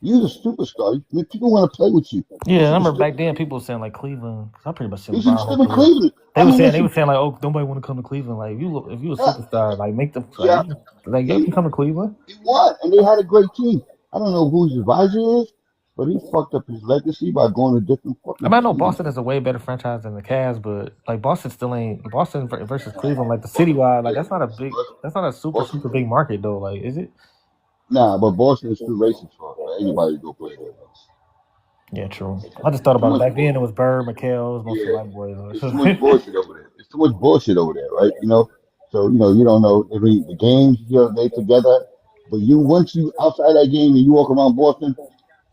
You're the superstar. People want to play with you. You Yeah, I should have remember stuck. back then people were saying like Cleveland. Cause I pretty much said You should have LeBron whole stuck with career. Cleveland. They I were mean, saying listen. like, oh, nobody want to come to Cleveland. Like if you a Yeah, superstar, like make them yeah. like you can He, come to Cleveland. he won, and they had a great team. I don't know who his advisor is, but he fucked up his legacy by going to different I fucking mean, I know teams. Boston is a way better franchise than the Cavs, but like Boston still ain't Boston versus Cleveland. Like the citywide, like Yeah, that's not a super Boston. big market though. Like is it? Nah, but Boston is too racist for anybody to go play there. Yeah, true. I just thought Too about it much back then. bullshit. It was Bird, McHale, it was mostly Yeah, white boys. it's too much bullshit over there. It's too much bullshit over there, right? You know, so you know you don't know. I mean, the games they together, but once you outside that game and you walk around Boston,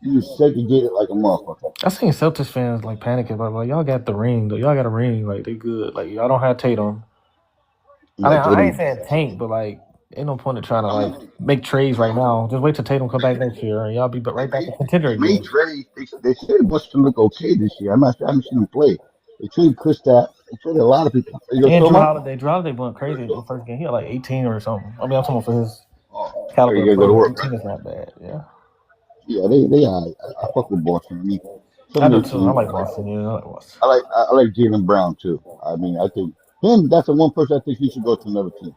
you just segregate it like a motherfucker. I seen Celtics fans like panicking, but like y'all got the ring though. Y'all got a ring, like they good. Like y'all don't have Tatum. I mean, Yeah, I ain't Tatum. saying tank, but like ain't no point in trying to I like mean, make trades right now. Just wait till Tatum come back next year, and y'all be they right back made in contender they made again. trades. They said Boston look okay this year. I haven't seen them play. They traded Kristaps. They traded a lot of people. You know what And I'm Drew talking Holiday, went crazy in the first game. He had like 18 or something. I mean, I'm talking about for his about? Oh, caliber you of gotta go to player. work, right? 18 is not bad. Yeah, Yeah, they are. I fuck with Boston. I mean, some I of do their too. I teams. like Boston. Yeah, I like Boston. I like Jalen Brown too. I mean, I think him. That's the one person I think he should go to another team.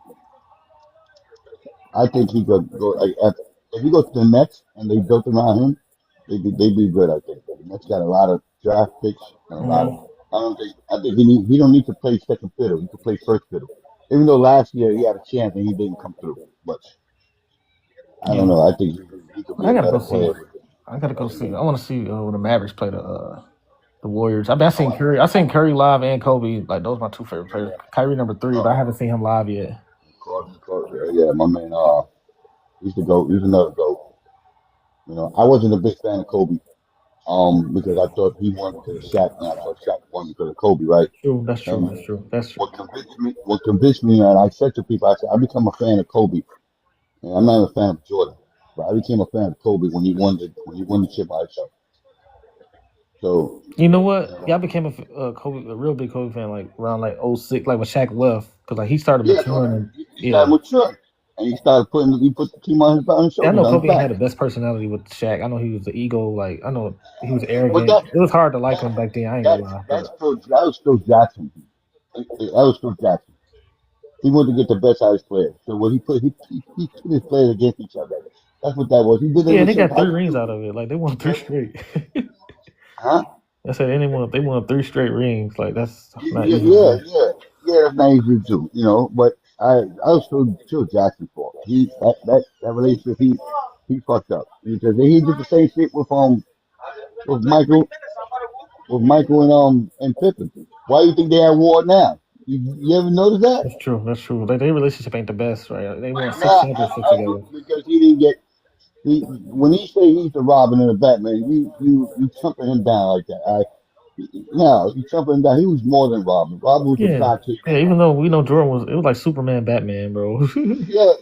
I think he could go. Like, if he goes to the Nets and they built around him, they'd be good. I think the Nets got a lot of draft picks and a lot of. Mm-hmm. I don't think. I think he don't need to play second fiddle. He could play first fiddle. Even though last year he had a chance and he didn't come through. But I don't Yeah, know. I think he could be I a gotta go better see. player. I gotta go see. I want to see when the Mavericks play the Warriors. I seen Curry. I seen Curry live and Kobe. Like those are my two favorite players. Kyrie number 3, but I haven't seen him live yet. Yeah, my man. He's the goat. He's another goat. You know, I wasn't a big fan of Kobe. Because I thought he won because of Shaq, and I thought Shaq won because of Kobe, right? True. That's true. And That's true. That's true. what convinced me, and I said to people, I said I become a fan of Kobe, and I'm not a fan of Jordan, but I became a fan of Kobe when he won the chip by himself. So, You know you what? know, Y'all became a real big Kobe fan like around like '06, like when Shaq left, because like he started yeah, maturing and he yeah. started maturing, and he put the team on his Yeah, I shoulders, know on his Kobe ain't back. had the best personality with Shaq. I know he was the ego. Like I know he was But arrogant. It was hard to like him back then. I ain't gonna lie, but that was Phil Jackson. That was Phil Jackson. He wanted to get the best out of his players. So when he put his players against each other. That's what that was. He did it yeah, with they Shaq. got How 3 you rings do? out of it. Like they won 3 straight. Huh? I said they won 3 straight rings. Like that's not Yeah, easy to yeah, do. yeah, yeah. That's not easy to do, you know. But I was Phil Jackson for that relationship. He fucked up because he did the same shit with with Michael and Pippen. Why do you think they at war now? You ever notice that? That's true. That's true. Their relationship ain't the best, right? They won 6 Nah, championships together. because he didn't get. When he say he's the Robin and the Batman, you trumping him down like that. No, you trumping him down. He was more than Robin. Robin was a Yeah. sidekick. Yeah, even though we know Jordan was, it was like Superman, Batman, bro. Yeah,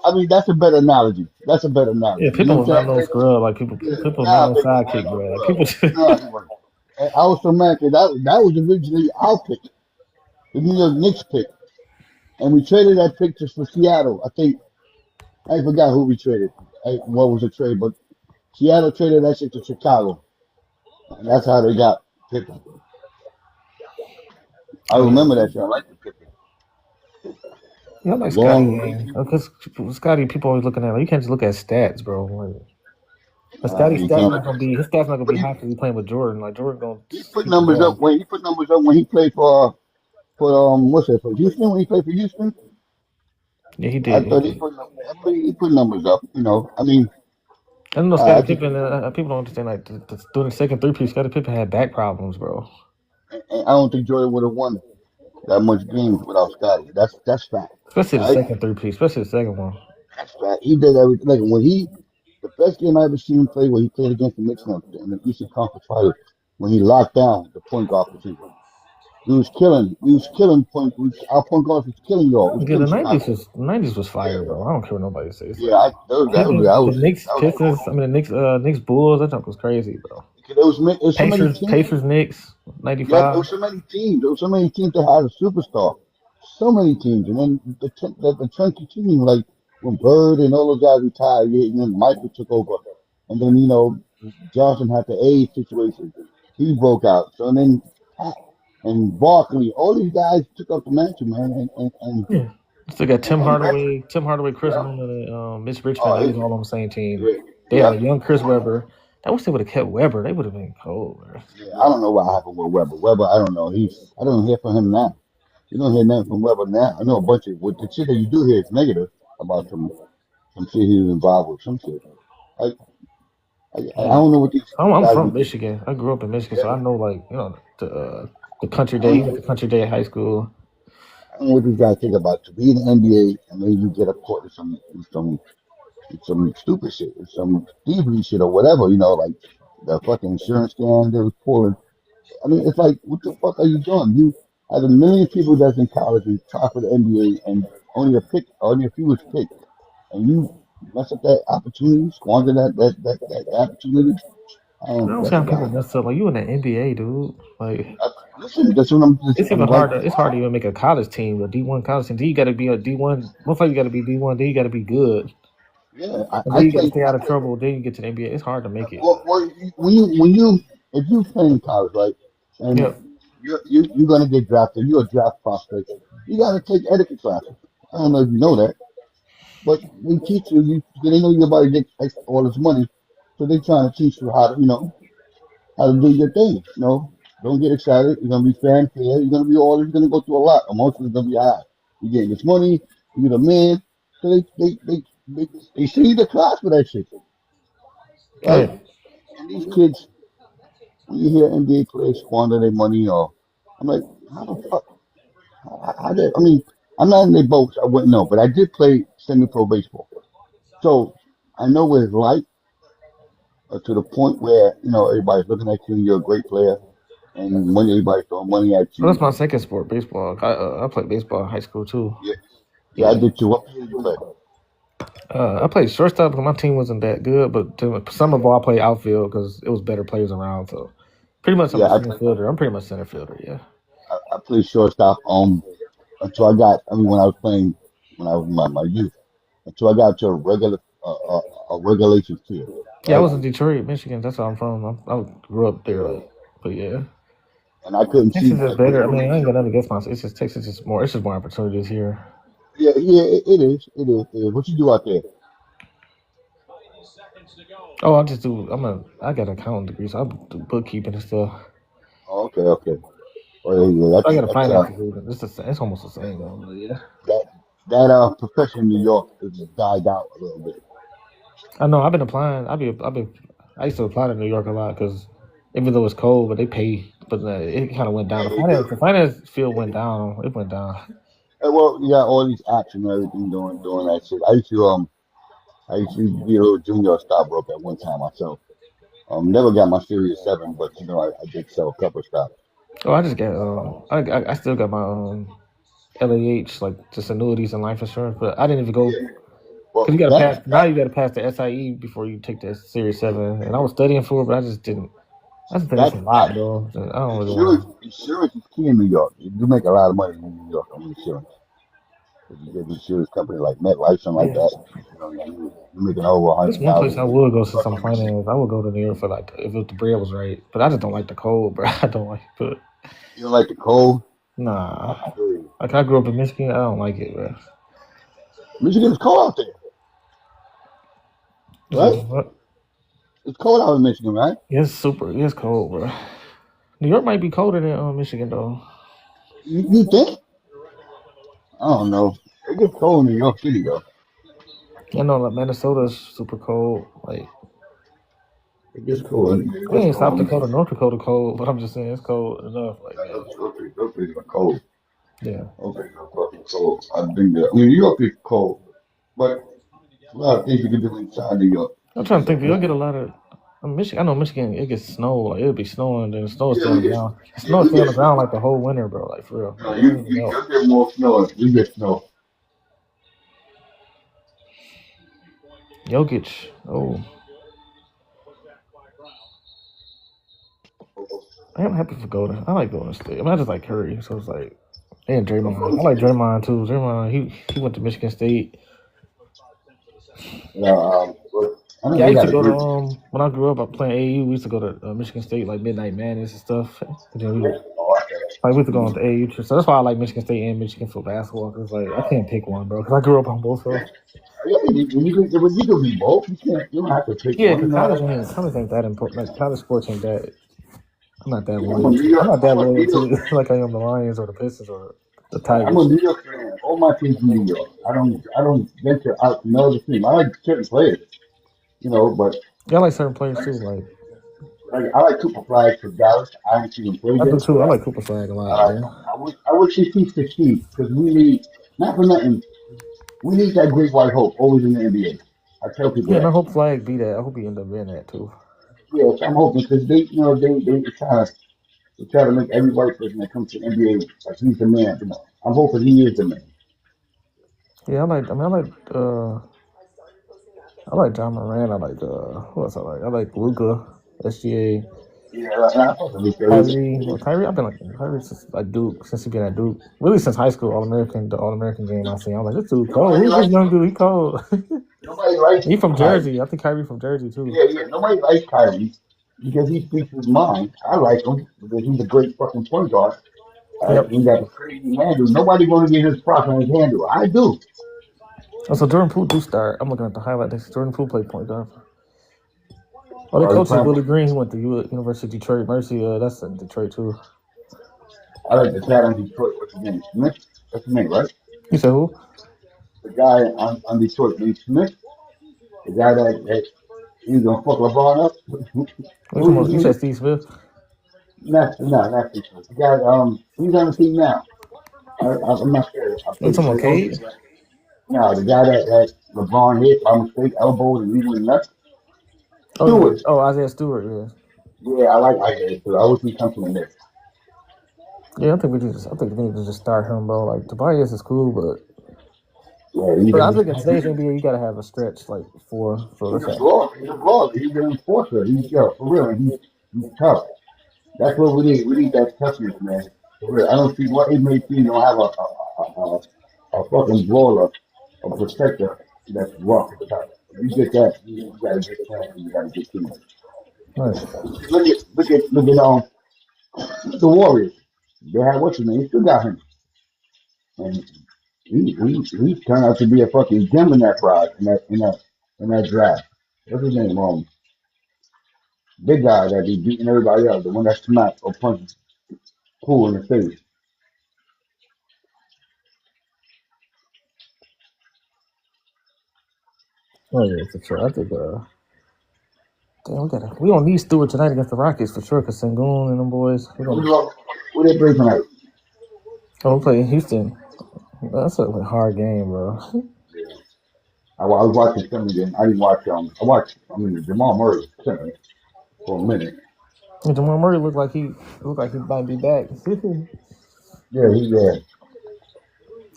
I mean that's a better analogy. That's a better Yeah, analogy. You know Pippen was what not I'm no saying? scrub. Like people Yeah, was not nah, no Pippen sidekick, wasn't no bro. Like scrub. people No, he wasn't. And I was so mad because that was originally our pick, the New York Knicks pick, and we traded that pick just for Seattle. I think I forgot who we traded. What was the trade? But Seattle traded that shit to Chicago, and that's how they got Pippen. I Oh yeah. remember that shit. I like the Pippen. Yeah, I like Scotty, Long, man. leafy. Because Scotty, people always looking at, like, you can't just look at stats, bro. Like, but You Scotty can't not look gonna at be, it. his stats not gonna But be high because he's playing with Jordan. Like Jordan gonna he put keep the numbers up ball. when he played for what's that for Houston when he played for Houston. Yeah, he I did. He thought did. he put numbers up. I mean, I don't know I Scottie just Pippen. People don't understand. Like doing the second three piece, Scottie Pippen had back problems, bro. I don't think Jordan would have won that much games without Scotty. That's fact. Especially the Right? second three piece, especially the second one. That's fact. He did everything. Like the best game I ever seen him play when he played against the Knicks in the Eastern Conference Finals when he locked down the point guard position. He was killing. He was killing point. Our point guard was killing y'all. It was Yeah, killing Chicago. the nineties was Yeah, fire, bro. I don't care what nobody says. yeah. Like That the was Knicks that was Pistons. I mean the Knicks Bulls. That junk was crazy, bro. There was so many teams. Pacers Knicks Yeah, there '95. were so many teams. There were so many teams that had a superstar. So many teams, and then the trend continued. Like when Bird and all those guys retired, yeah, and then Michael took over, and then Johnson had the age situation. He broke out. So and then Pat and Barkley, all these guys took up the mantle, man, Yeah, still got and Tim Hardaway, Chris yeah, Mullin, and Mitch Richmond. oh, They was all on the same team. yeah, They had yeah. a young Chris Webber. I wish they would have kept Webber. They would have been cold, man. Yeah, I don't know what happened with Weber. Weber, I don't know. I don't hear from him now. You don't hear nothing from Weber now. I know a bunch of what the shit that you do hear is negative about some shit he was involved with. Some shit. I I Yeah. don't know what these I'm guys from be. Michigan. I grew up in Michigan, so Yeah, I know the country I day. don't He went know. to country day at high school. I don't know what these guys think about to be in the NBA and maybe you get a court with some stupid shit, with some thievery shit or whatever. Like the fucking insurance scam they was pulling. I mean, it's like, what the fuck are you doing? You have a million people that's in college and try for the NBA, and only a few is picked, and you mess up that opportunity, squander that opportunity. I don't see That's how people why. mess up. Like you in the NBA, dude. Like Listen, that's what it's I'm even like. hard. It's hard to even make a college team, a D1 college team. Then you got to be a D1. Most likely you got to be D1. Then you got to be good, Yeah, and then you got to played. stay out of trouble. Then you get to the NBA. It's hard to make it. Well, when you if you play in college, right, and Yep. you're gonna get drafted, you're a draft prospect. You gotta take etiquette classes. I don't know if you know that. But they teach they know you're about to get all this money, so they trying to teach you how to do your thing. Don't get excited. You're gonna be fanfare. You're gonna go through a lot. Emotions gonna be high. You getting this money. You're the man. So they see the class for that shit, Oh right? yeah. And these kids, when you hear NBA players squander their money, I'm like, how the fuck? I mean, I'm not in their boats. I wouldn't know, but I did play semi-pro baseball, so I know what it's like to the point where everybody's looking at you and you're a great player, and when everybody's throwing money at Well, that's you, my second sport, baseball. I played baseball in high school too. yeah, yeah, I Yeah. did too. What position did you play? I played shortstop because my team wasn't that good, but summer ball I played outfield because it was better players around. So pretty much I'm Yeah, a center fielder. I'm pretty much center fielder. Yeah. I played shortstop until I got. I mean, when I was playing when I was in my youth, until I got to a regulation field, Yeah, I right? was in Detroit, Michigan. That's where I'm from. I grew up there, Yeah, like, but yeah, and I couldn't see Texas is like what better. I the mean, I ain't got nothing against myself. It's just Texas is more. It's just more opportunities here. yeah, it is. It is. What you do out there? Oh, I just do. I got an accounting degree, so I do bookkeeping and stuff. Oh, okay. Oh, yeah, I got a that's finance degree. But it's almost the same though. But yeah, that profession in New York has died out a little bit. I know. I've been applying. I used to apply to New York a lot because even though it's cold, but they pay. But it kind of went down. Yeah, they do. The finance field went down. It went down. Well, you got all these apps and everything doing that shit. I used to be a little junior stockbroker at one time myself. Never got my Series 7, but I did sell a couple of stocks. Oh, I just got. I still got my LAH, like just annuities and life insurance, but I didn't even go. Yeah. Cause Well, you gotta pass. Now that you gotta pass the SIE before you take the Series 7. And I was studying for it, but I just didn't. I just think that's a lot, though. I don't really want to. insurance is key in New York. You make a lot of money in New York on insurance. If you get an insurance company like MetLife, something like Yeah, that, you're making over a that's hundred one place thousand I would go since plus I'm on insurance. finance. I would go to New York for like if the bread was right, but I just don't like the cold, bro. I don't like it. You don't like the cold? Nah, I feel you. like I grew up in Michigan. I don't like it, bro. Michigan's cold out there, You said right? what? It's cold out in Michigan, right? It's super. It's cold, bro. New York might be colder than Michigan though. You think? I don't know. It gets cold in New York City though. I know like Minnesota's super cold. Like It gets cold. It I gets mean South cold. Dakota, North Dakota cold, but I'm just saying it's cold enough. Like Those places are cold. yeah. Those places are fucking cold. I've been there. I mean, New York is cold, but a lot of things you can do inside New York. I'm trying to think. Do y'all get a lot of Michigan? I know Michigan. It gets snow. Like it'll be snowing, then the snow will stay Yeah, on the ground. The snow will we stay on get the snow. ground like the whole winter, bro. Like for real. Like, it You don't even melt. you get more snow. We get snow. Jokic. Oh, I'm happy for Golden. I like Golden State. I mean, I just like Curry, so it's like and Draymond. I like Draymond too. Draymond. He went to Michigan State. Yeah, but I think Yeah, I they used to got a go to great. when I grew up. I playing AAU. We used to go to Michigan State like Midnight Madness and stuff. And then we like we used to go on the AAU trip. So that's why I like Michigan State and Michigan for basketball. Cause like I can't pick one, bro. Cause I grew up on both of them. Yeah, you can be both. You can't. You don't have to pick Yeah, one. cause college ain't that important. Like college sports ain't that. I'm not that I'm a loyal New to. I'm York. not that I'm a loyal New to York. like I am the Lions or the Pistons or the I'm a Tigers. New York fan. All my teams in New York. I don't venture out to another team. I like certain players, but Yeah, I like certain players too. Like I like Cooper Flag for Dallas. I haven't seen him play I do yet, but too. I like Cooper Flag a I lot, like man. him. I wish he keeps succeed because we need not for nothing. We need that great white hope always in the NBA. I tell people Yeah, and I that. hope Flag be that. I hope he end up being that too. Yes, I'm hoping because they try to make every white person that comes to the NBA like he's the man. I'm hoping he is the man. Yeah, I like. I mean, I like John Moran. I like who else I like? I like Luca, SGA, Yeah, I fuck with Luka. Kyrie. Well, Kyrie, I've been like Kyrie since like Duke, since he been at Duke. Really since high school, the All American game I seen. I was like, this dude cold. Nobody Who's this likes young dude? He cold. nobody likes He from Kyrie. Jersey. I think Kyrie from Jersey too. Yeah. Nobody likes Kyrie because he speaks his mind. I like him because he's a great fucking point guard. Yep. He got a crazy handle. Nobody going to get his props on his handle. I do. Oh, so Jordan Poole do start. I'm looking at the highlight. Jordan Poole played point guard. Oh, the Or he coach is playing. Willie Green. He went to University of Detroit. Mercy, that's in Detroit too. I like the cat on Detroit. What's his name? Smith. That's his name, right? You said who? The guy on Detroit, named Smith. The guy that he's gonna fuck LeBron up. You Who's his you said name? Steve Smith. Not Steve Smith. The guy he's on the team now. I'm not sure. I You think talking about Cade? no, the guy that LeBron hit by mistake, elbowed and legally left. Stewart. Isaiah Stewart. Yeah. Yeah, I like Isaiah Stewart. I wish he come from the Knicks. Yeah, I think we need to just start him, bro. Like Tobias is cool, Yeah, but I think in today's NBA you gotta have a stretch like four. So he's that's a like fraud. He's a fraud. He's an enforcer. For real. He's tough. That's what we need. We need that toughness, man. For real. I don't see what NBA team don't have a fucking brawler, a protector that's rough at the top. If you get that, you gotta get that. You gotta get team. nice. Look at the Warriors. They had what's his name? They still got him, and he turned out to be a fucking gem in that prize in that draft. What's his name? Big guy that be beating everybody up, the one that smacked or punched Poole in the face. Oh yeah, for sure. I think Damn, we don't need Stewart tonight against the Rockets for sure. Cause Sengun and them boys. Where they play tonight? We play Houston. That's a hard game, bro. I was watching some of them. I didn't watch Jamal Murray for a minute. Jamal Murray looked like he might be back. Yeah.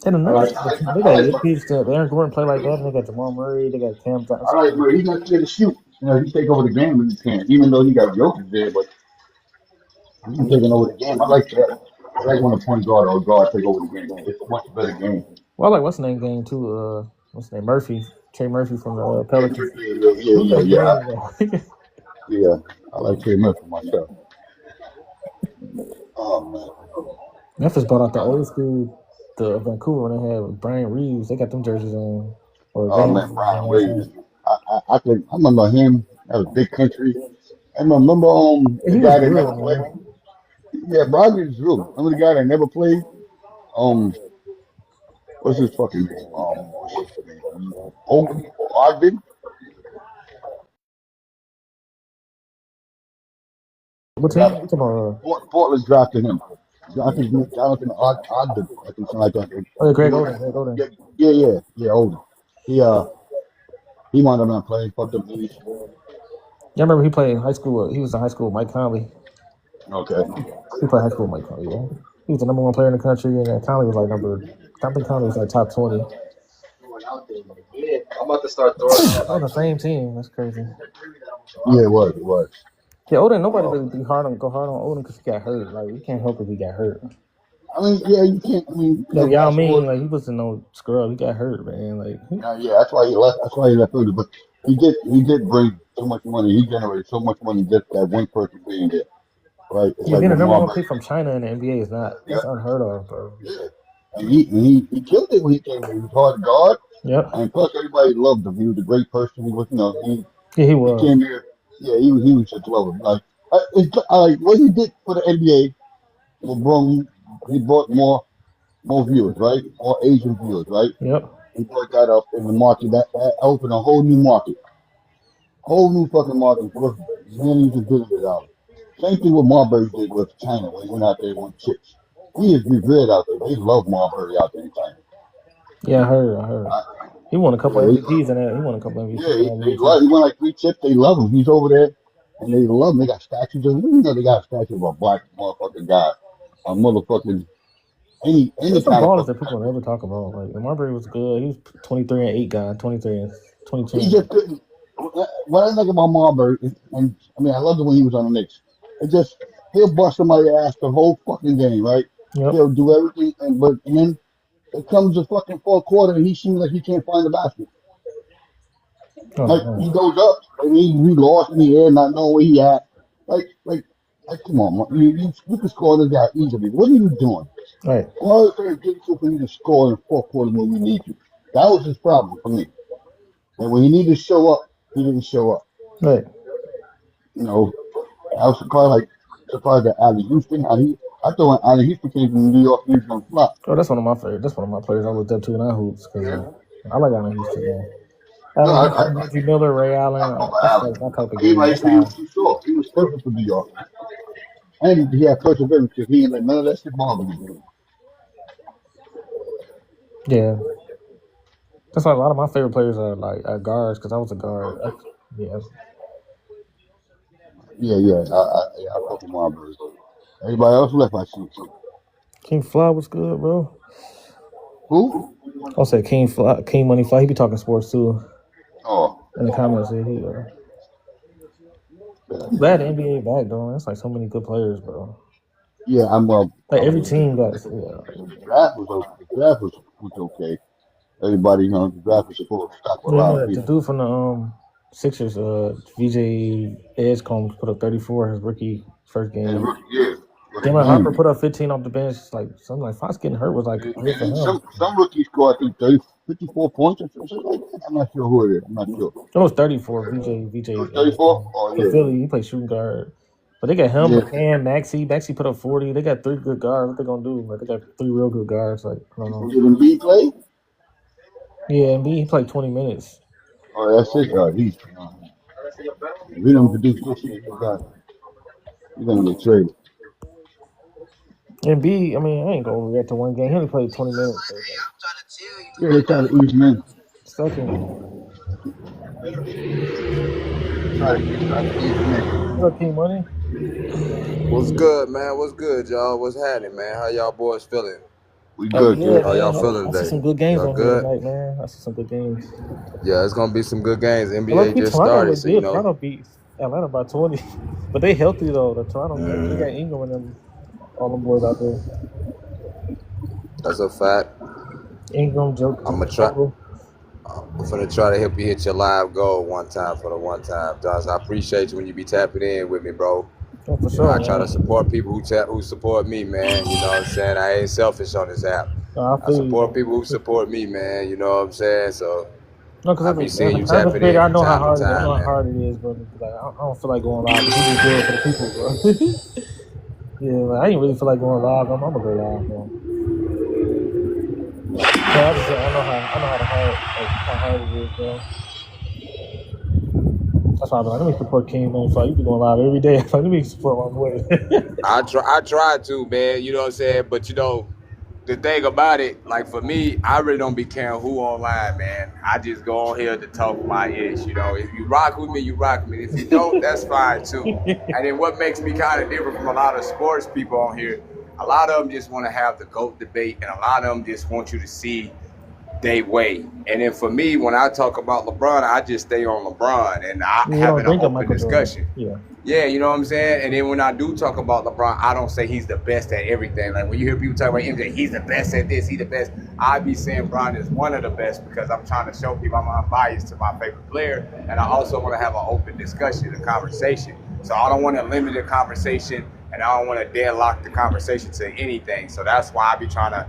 And the I Nuggets, like they got good pieces. Aaron Gordon play like that, and they got Jamal Murray. They got Cam Johnson. Murray. He's not scared to shoot. He take over the game when he can, even though he got Jokic there, but he's taking over the game. I like that. I like when a point guard or a guard take over the game. It's a much better game. Well, I like what's the name game too. What's the name? Trey Murphy from the Pelicans. Yeah. I like Trey Murphy myself. Oh man. Memphis brought out the old school, the Vancouver when they had Brian Reeves. They got them jerseys on. Brian Reeves. I remember him. That was Big Country. I remember the guy that never played. Yeah, Brogdon is real. Remember the guy that never played? What's his fucking name? Ogden? What team? What's about? Portland drafted him. Jonathan Ogden, I think something like that. Oh, Greg Oden. Yeah, Oden. He wound up not playing. Fucked up knees. Yeah, I remember he played in high school. He was in high school with Mike Conley. Okay. He played high school with Mike Conley. Yeah. He was the number one player in the country, and Conley was like I think Conley was like top 20. I'm about to start throwing. On the same team. That's crazy. Yeah, it was. Yeah, Oden. Nobody really go hard on Oden because he got hurt. Like we can't help if he got hurt. I mean, yeah, you can't. I mean, Yao Ming, like he wasn't no scrub. He got hurt, man. Like that's why he left. That's why he left early. But he did bring so much money. He generated so much money just that one person being there, right? It's being the number one pick from China in the NBA is that's unheard of, bro. Yeah. And he killed it when he came here. He was hard to guard. Yep. And plus, everybody loved him. He was a great person. He was, he was. He came here. Yeah, he was just loving. Like what he did for the NBA, he brought more viewers, right? More Asian viewers, right? Yep. He brought that up in the market. That opened a whole new market. Whole new fucking market worth millions of billions of dollars. Same thing what Marbury did with China when he went out there and won chips. He is revered out there. They love Marbury out there in China. Yeah, I heard. He won a couple MVPs in that. He won a couple MVPs. Yeah, he won like 3 chips. They love him. He's over there, and they love him. They got statues of him. They got a statue of a black motherfucking guy. A motherfucking any kind of ballers that people never talk about. Like Marbury was good. He was 23-8 guy, 23 and 22. He just couldn't. What I like about Marbury, and I mean, I loved it when he was on the Knicks. It just he'll bust somebody's ass the whole fucking game, right? Yep. He'll do everything, but then it comes the fucking fourth quarter, and he seems like he can't find the basket. He goes up and he lost in the air, not knowing where he at. Like, come on, you can score this guy easily. What are you doing? Right. All the time getting for you to score in the fourth quarter when we need you. That was his problem for me. And when he needed to show up, he didn't show up. Right. I was surprised that Allen Houston. I thought when Allen Houston came from New York, he was gonna flop. Oh, that's one of my favorites. That's one of my players I looked up to in our hoops because I like Allen Houston. Man. Reggie Miller, Ray Allen. He was perfect for New York. And he had perseverance because he ain't let none of that shit bother him. Yeah. That's why a lot of my favorite players are guards because I was a guard. Yeah. I fuck with Marbury. Everybody else left, I see too. King Fly was good, bro. Who? I'll say King Money Fly. He be talking sports too. Oh. In the comments, glad the NBA back though. That's like so many good players, bro. Yeah, I'm like every team got. The draft was okay. Everybody, the draft was supposed to stop a lot of people. The dude from the Sixers, VJ Edgecombe put up 34 his rookie first game. Damon Harper put up 15 off the bench. Like something like Fox getting hurt was like some rookies scored I think 54 points or something like that. I'm not sure who it is. I'm not sure. It was 34. VJ. 34. Oh yeah. Philly, he played shooting guard. But they got him, McCann, Maxey. Maxey put up 40. They got 3 good guards. What they gonna do? Like they got 3 real good guards. Like I don't know. Did Embiid play? Yeah, Embiid he played 20 minutes. Oh, that's it. If he don't produce this year, he's gonna get traded. And B, I mean, I ain't gonna react to one game. He only played 20 minutes. So Yeah, they try to ease him in. second. Try to ease him in. What's up, King Money? What's good, man? What's good, y'all? What's happening, man? How y'all boys feeling? We Oh, good, yeah, kid. How y'all man. feeling I see today? some good games Y'all on here good? tonight, man. I see some good games. Yeah, it's gonna be some good games. Look, NBA just Toronto started, look so you good. know. Toronto beat Atlanta by 20. But they healthy, though. The Toronto, they got Ingram and them, all them boys out there. That's a fact. Ingram, Joe. I'm gonna try to help you hit your live goal one time for the one time, Josh. I appreciate you when you be tapping in with me, bro. Oh, for You know, I sure, try to man. support people who support me, man. You know what I'm saying? I ain't selfish on this app. I I feel you, support man. people who support me, man. You know what I'm saying? So No, I because be as seeing you a content tapping creator, in I from know how time hard to it is. I know time, how man. hard it is, brother. Like, I don't feel like going live. But you just do it for the people, bro. Yeah, like, I ain't really feel like going live. I'm gonna go live, man. Yeah, I know how hard it is, bro. That's why I'm like, let me support King, man. So you be going live every day. Like, let me support my boy. I try to, man. You know what I'm saying? But you know, the thing about it, like for me, I really don't be caring who online, man. I just go on here to talk my ish. You know, if you rock with me, you rock with me. If you don't, that's fine too. And then what makes me kind of different from a lot of sports people on here, a lot of them just want to have the GOAT debate, and a lot of them just want you to see they way. And then for me, when I talk about LeBron, I just stay on LeBron and I You don't having an think of open Michael Jordan. discussion. Yeah. Yeah, you know what I'm saying? And then when I do talk about LeBron, I don't say he's the best at everything. Like when you hear people talk about MJ, he's the best at this, he's the best. I be saying Bron is one of the best because I'm trying to show people I'm unbiased to my favorite player. And I also want to have an open discussion, a conversation. So I don't want to limit the conversation and I don't want to deadlock the conversation to anything. So that's why I be trying to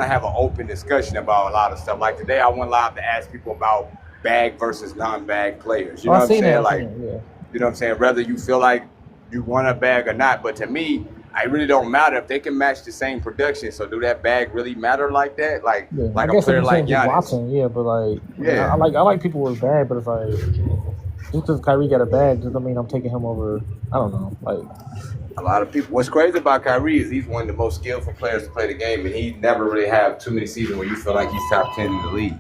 have an open discussion about a lot of stuff. Like today I went live to ask people about bag versus non-bag players. You know what I'm saying? Like, yeah. you know what I'm saying? Whether you feel like you want a bag or not. But to me, it really don't matter if they can match the same production. So do that bag really matter like that? Like Yeah. like I a guess player if like you're Giannis. watching, yeah, but like, Yeah. I like people with bag, but it's like, just because Kyrie got a bag doesn't mean I'm taking him over. I don't know, like. A lot of people. What's crazy about Kyrie is he's one of the most skillful players to play the game, and he never really have too many seasons where you feel like he's top 10 in the league.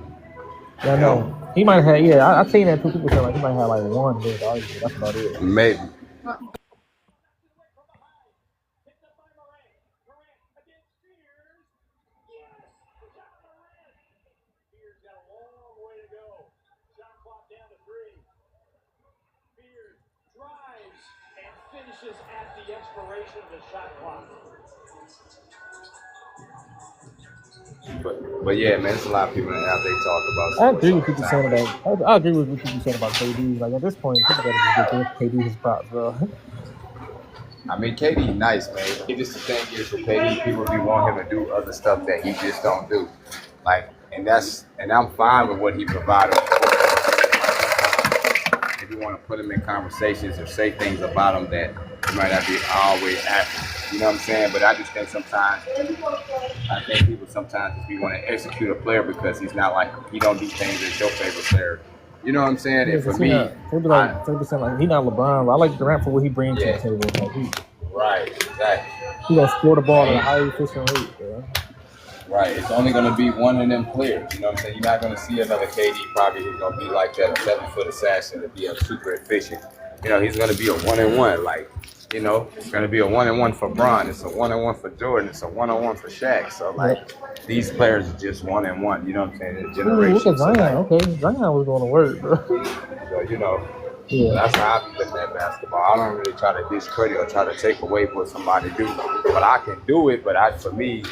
Yeah, I know. He might have, yeah, I've seen that too. People say like he might have like one big argument. That's about it. Maybe. But yeah, man, it's a lot of people that have they talk about I sports agree all with the people time. saying about. I agree with what people saying about KD. Like at this point, people gotta just give KD his props, bro. I mean, KD nice, man. It just the thing is with KD, people be wanting him to do other stuff that he just don't do. Like, and I'm fine with what he provided. If you want to put him in conversations or say things about him that you might not be always accurate. You know what I'm saying? But I just think people sometimes just be want to execute a player because he's not like, he don't do things as your favorite player. You know what I'm saying? And for me, he'll be like 30% like he not LeBron, but I like Durant for what he brings to the table. Like right, exactly. He gonna score the ball at a high efficient rate, bro. Right, it's only gonna be one of them players. You know what I'm saying? You're not gonna see another KD probably who's gonna be like that, a 7-foot assassin to be a super efficient. You know, he's gonna be a 1-and-1. Like, you know, it's gonna be a 1-and-1 for Bron. It's a 1-and-1 for Jordan. It's a 1-on-1 for Shaq. So like, these players are just 1-and-1. You know what I'm saying? It's generation. Look at Zion. Okay, Zion was going to work, bro. So you know, that's how I be looking at basketball. I don't really try to discredit or try to take away what somebody do, but I can do it. But for me,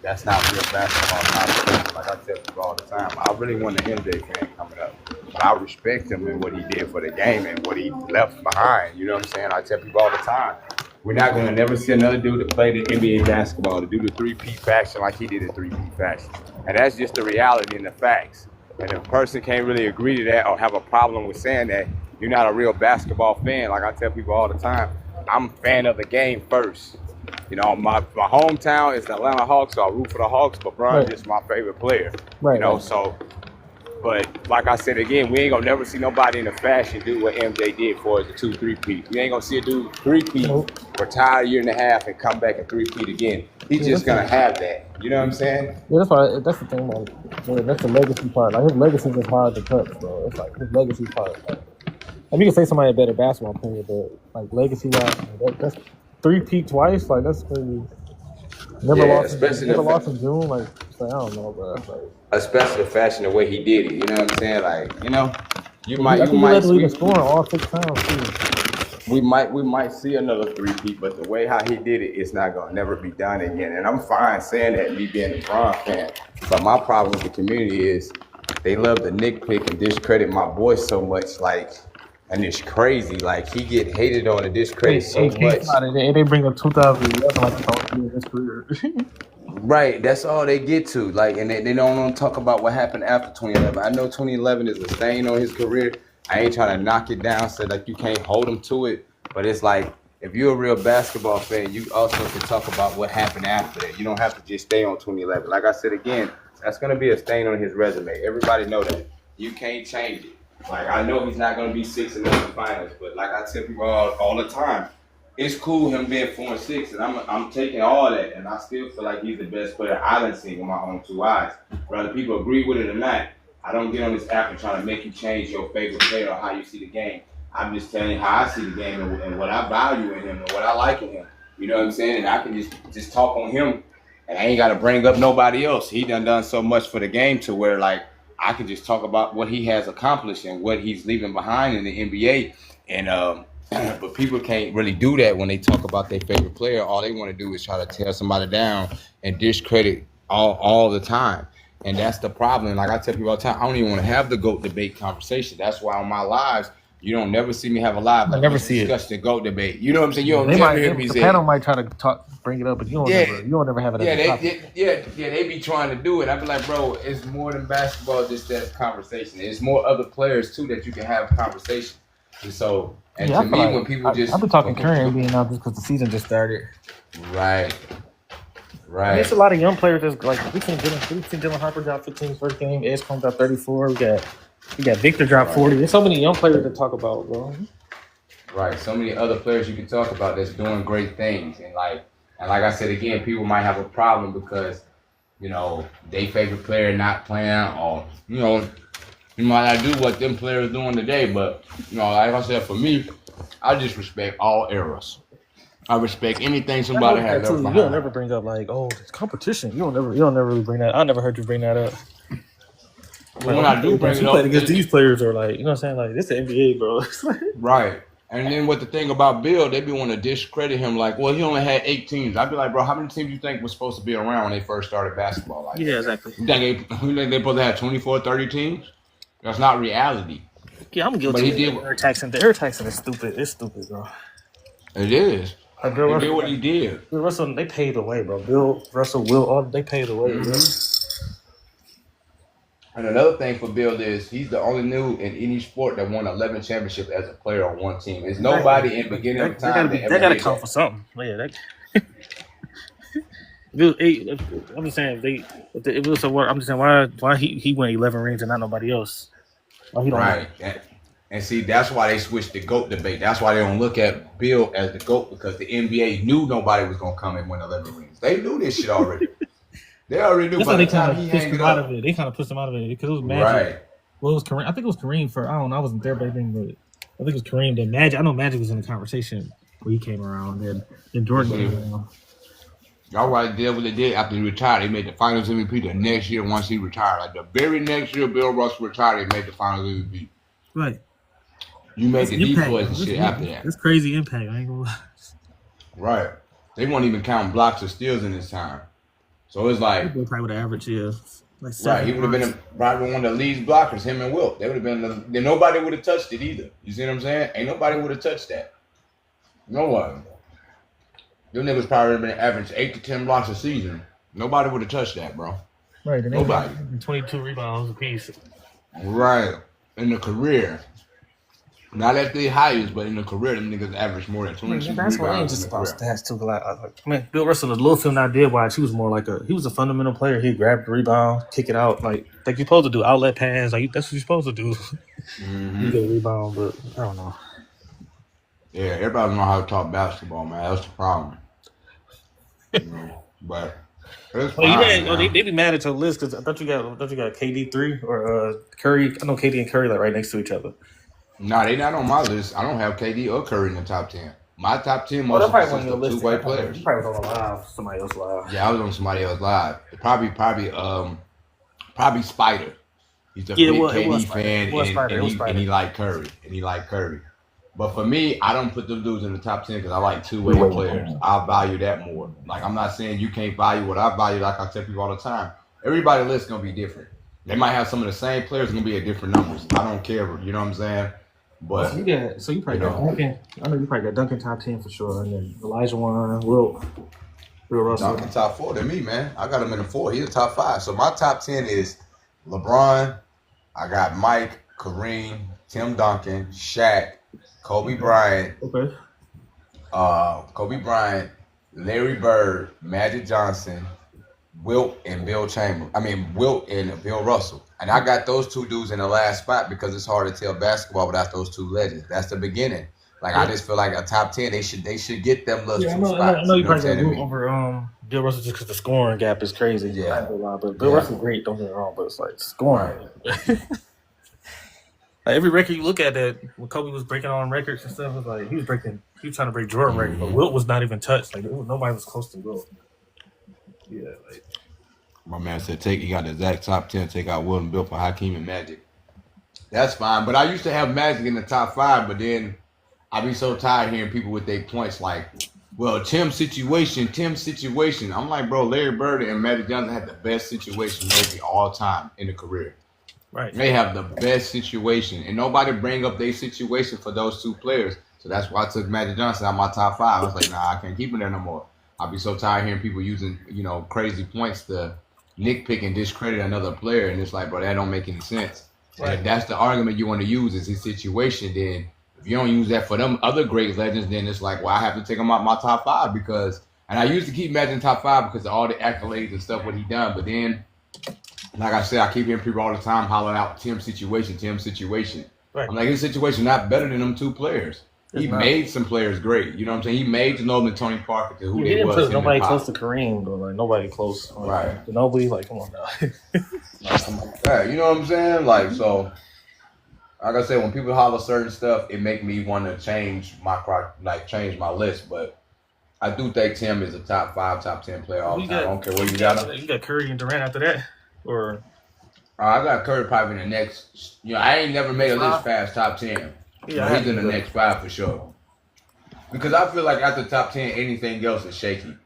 that's not real basketball. Like I tell people all the time, I really want an MJ fan coming up. But I respect him and what he did for the game and what he left behind. You know what I'm saying? I tell people all the time, we're not going to never see another dude to play the NBA basketball, to do the 3P fashion like he did the 3P fashion. And that's just the reality and the facts. And if a person can't really agree to that or have a problem with saying that, you're not a real basketball fan. Like I tell people all the time, I'm a fan of the game first. You know, my hometown is the Atlanta Hawks, so I root for the Hawks, but Bron's just my favorite player. Right. You know, so But like I said again, we ain't gonna never see nobody in the fashion do what MJ did for us, the 2-3-peat. You ain't gonna see a dude 3-peat, Nope. retire a year and a half, and come back and 3-peat again. He's Yeah, just that's gonna have that. You know what I'm saying? yeah, that's the thing about that's the legacy part. Like his legacy is hard to touch, bro. It's like his legacy part. Like, I mean, you can say somebody a better basketball player, but like legacy wise, that's 3-peat twice. Like that's crazy. Never Yeah, lost. especially Never the lost in June. Like, it's like I don't know, bro. It's like, especially the fashion, the way he did it. You know what I'm saying? Like, you know, I think he led the league in scoring all 6 times too. we might see another 3-peat, but the way how he did it, it's not gonna never be done again. And I'm fine saying that, me being a Bron fan. But my problem with the community is they love to nitpick and discredit my boy so much, like, and it's crazy. Like he get hated on and discredited so much. They bring up 2011 like it's all in his career. Right, that's all they get to. Like, and they don't want to talk about what happened after 2011. I know 2011 is a stain on his career. I ain't trying to knock it down, so like you can't hold him to it. But it's like, if you're a real basketball fan, you also can talk about what happened after that. You don't have to just stay on 2011. Like I said again, that's gonna be a stain on his resume. Everybody know that. You can't change it. Like, I know he's not gonna be 6 in the finals, but like I tell people all the time, it's cool him being 4-6, and I'm taking all that, and I still feel like he's the best player I done seen with my own 2 eyes. Whether people agree with it or not, I don't get on this app and try to make you change your favorite player or how you see the game. I'm just telling you how I see the game and what I value in him and what I like in him. You know what I'm saying? And I can just talk on him, and I ain't got to bring up nobody else. He done so much for the game to where, like, I can just talk about what he has accomplished and what he's leaving behind in the NBA. And but people can't really do that when they talk about their favorite player. All they want to do is try to tear somebody down and discredit all the time. And that's the problem. Like I tell people all the time, I don't even want to have the GOAT debate conversation. That's why on my lives, you don't never see me have a live. Like, I never see discuss the GOAT debate. You know what I'm saying? You don't They never might, hear me the say panel might try to bring it up, but you don't never have it. Yeah, as a topic. they be trying to do it. I be like, bro, it's more than basketball, just that conversation. It's more other players too that you can have conversation. And so, and Yeah, to me, like, when people I've been talking current NBA now just because the season just started. Right. I mean, it's a lot of young players that's like we seen Dylan Harper drop 15 first game, Edge comes out 34. We got Victor drop 40. There's so many young players to talk about, bro. Right. So many other players you can talk about that's doing great things. And like I said again, people might have a problem because, you know, they favorite player not playing, or, you know, you might not do what them players doing today. But, you know, like I said, for me, I just respect all eras. I respect anything somebody has left behind. You don't never bring up like, oh, it's competition. You don't never really bring that. I never heard you bring that up. When I do bring it up, playing against these players are like, you know what I'm saying? Like, this is the NBA, bro. Right. And then what the thing about Bill, they be want to discredit him like, well, he only had 8 teams. I'd be like, bro, how many teams you think was supposed to be around when they first started basketball? Like, yeah, exactly. You think they supposed to have 24, 30 teams? That's not reality. Yeah, I'm guilty of Eric Jackson. The Eric Jackson is stupid. It's stupid, bro. It is. Like Bill Russell, did what he did. Bill Russell, they paved the way, bro. Bill Russell, Will, they paved the way, bro. And another thing for Bill is he's the only new in any sport that won 11 championships as a player on one team. There's nobody in beginning of time they got to count for something. Yeah, I'm just saying it was I'm just saying why he won 11 rings and not nobody else. Why he don't right. And see, that's why they switched the GOAT debate. That's why they don't look at Bill as the GOAT, because the NBA knew nobody was gonna come and win 11 rings. They knew this shit already. They already knew. That's by why the time he hanged it up. They kind of pushed him out of it because it was Magic. Right. Well, it was Kareem. I think it was Kareem for. I don't know. I wasn't there, but I think it was Kareem. Then Magic. I know Magic was in the conversation when he came around. Then Jordan came around. Y'all right there what they did after he retired. They made the Finals MVP the next year once he retired. Like the very next year Bill Russell retired, they made the Finals MVP. Right. You made the depoys and shit after that. That's crazy impact. I ain't gonna lie. Right. They won't even count blocks or steals in this time. So it's like probably would have averaged, yeah. Like right, he would have been probably one of the lead blockers, him and Wilt. They would have been then nobody would have touched it either. You see what I'm saying? Ain't nobody would have touched that. No one. Them niggas probably would have been average 8 to 10 blocks a season. Nobody would have touched that, bro. Right. Nobody. 22 rebounds a piece. Right. In the career. Not at the highest, but in the career, them niggas average more than I mean, 22 basketball ain't rebounds in just the about career. stats too. I mean, Bill Russell, the little film I did watch, he was more like he was a fundamental player. He grabbed the rebound, kick it out, like you're supposed to do, outlet pass. Like that's what you're supposed to do. You get a rebound, but I don't know. Yeah, everybody know how to talk basketball, man. That's the problem. You know, but it's fine, They be mad at your list because I thought you got KD 3 or Curry. I know KD and Curry like right next to each other. Nah, they not on my list. I don't have KD or Curry in the top 10. My top 10 Oh, most that's probably on your consist of list. two white players. You probably was on live. Somebody else live. Yeah, I was on somebody else live. Probably Spider. He's a Yeah, big it was KD Spider. fan, It was Spider. It was and Spider. he like Curry. But for me, I don't put them dudes in the top 10 because I like two-way players. I value that more. Like, I'm not saying you can't value what I value. Like I tell people all the time, everybody's list gonna be different. They might have some of the same players, gonna be at different numbers. I don't care. You know what I'm saying? But So you probably got Duncan. I know you probably got Duncan top 10 for sure, and then Elijah Warren, Will Russell. Duncan top 4 than me, man. I got him in the 4. He's a top 5. So my top 10 is LeBron. I got Mike, Kareem, Tim Duncan, Shaq, Kobe Bryant, Larry Bird, Magic Johnson, Wilt and Bill Russell. And I got those two dudes in the last spot because it's hard to tell basketball without those two legends. That's the beginning. Like I just feel like a top 10, they should get them little two spots. I know you probably got Wilt over Bill Russell just because the scoring gap is crazy. Yeah. But Bill Russell's great, don't get me wrong, but it's like scoring. Like every record you look at that when Kobe was breaking on records and stuff, it was like he was trying to break Jordan record, but Wilt was not even touched. Like nobody was close to Wilt. Yeah, like my man said he got the exact top 10, take out Wilt and Bill for Hakeem and Magic. That's fine. But I used to have Magic in the top 5, but then I be so tired hearing people with their points like, well, Tim's situation. I'm like, bro, Larry Bird and Magic Johnson had the best situation maybe all time in the career. Right. They have the best situation, and nobody bring up their situation for those two players. So that's why I took Magic Johnson out of my top 5. I was like, nah, I can't keep him there no more. I'll be so tired hearing people using, crazy points to nitpick and discredit another player, and it's like, bro, that don't make any sense. Right. And if that's the argument you want to use is his situation, then if you don't use that for them other great legends, then it's like, well, I have to take him out my top 5 because, and I used to keep Magic in top 5 because of all the accolades and stuff what he done, but then. Like I said, I keep hearing people all the time hollering out Tim's situation. Right. I'm like, his situation not better than them two players. He made some players great. You know what I'm saying? He made Ginobili and Tony Parker to who they was. Nobody close to Kareem, though. Like, nobody close. Right. Ginobili, like, come on now. Yeah, you know what I'm saying? Like, so, like I said, when people holler certain stuff, it make me want to change my list. But I do think Tim is a top 5, top 10 player all the time. I don't care where you got him. You got Curry and Durant after that? Or I got Curry probably in the next. I ain't never made a list past top 10. Yeah, he's in the next 5 for sure. Because I feel like after top 10, anything else is shaky.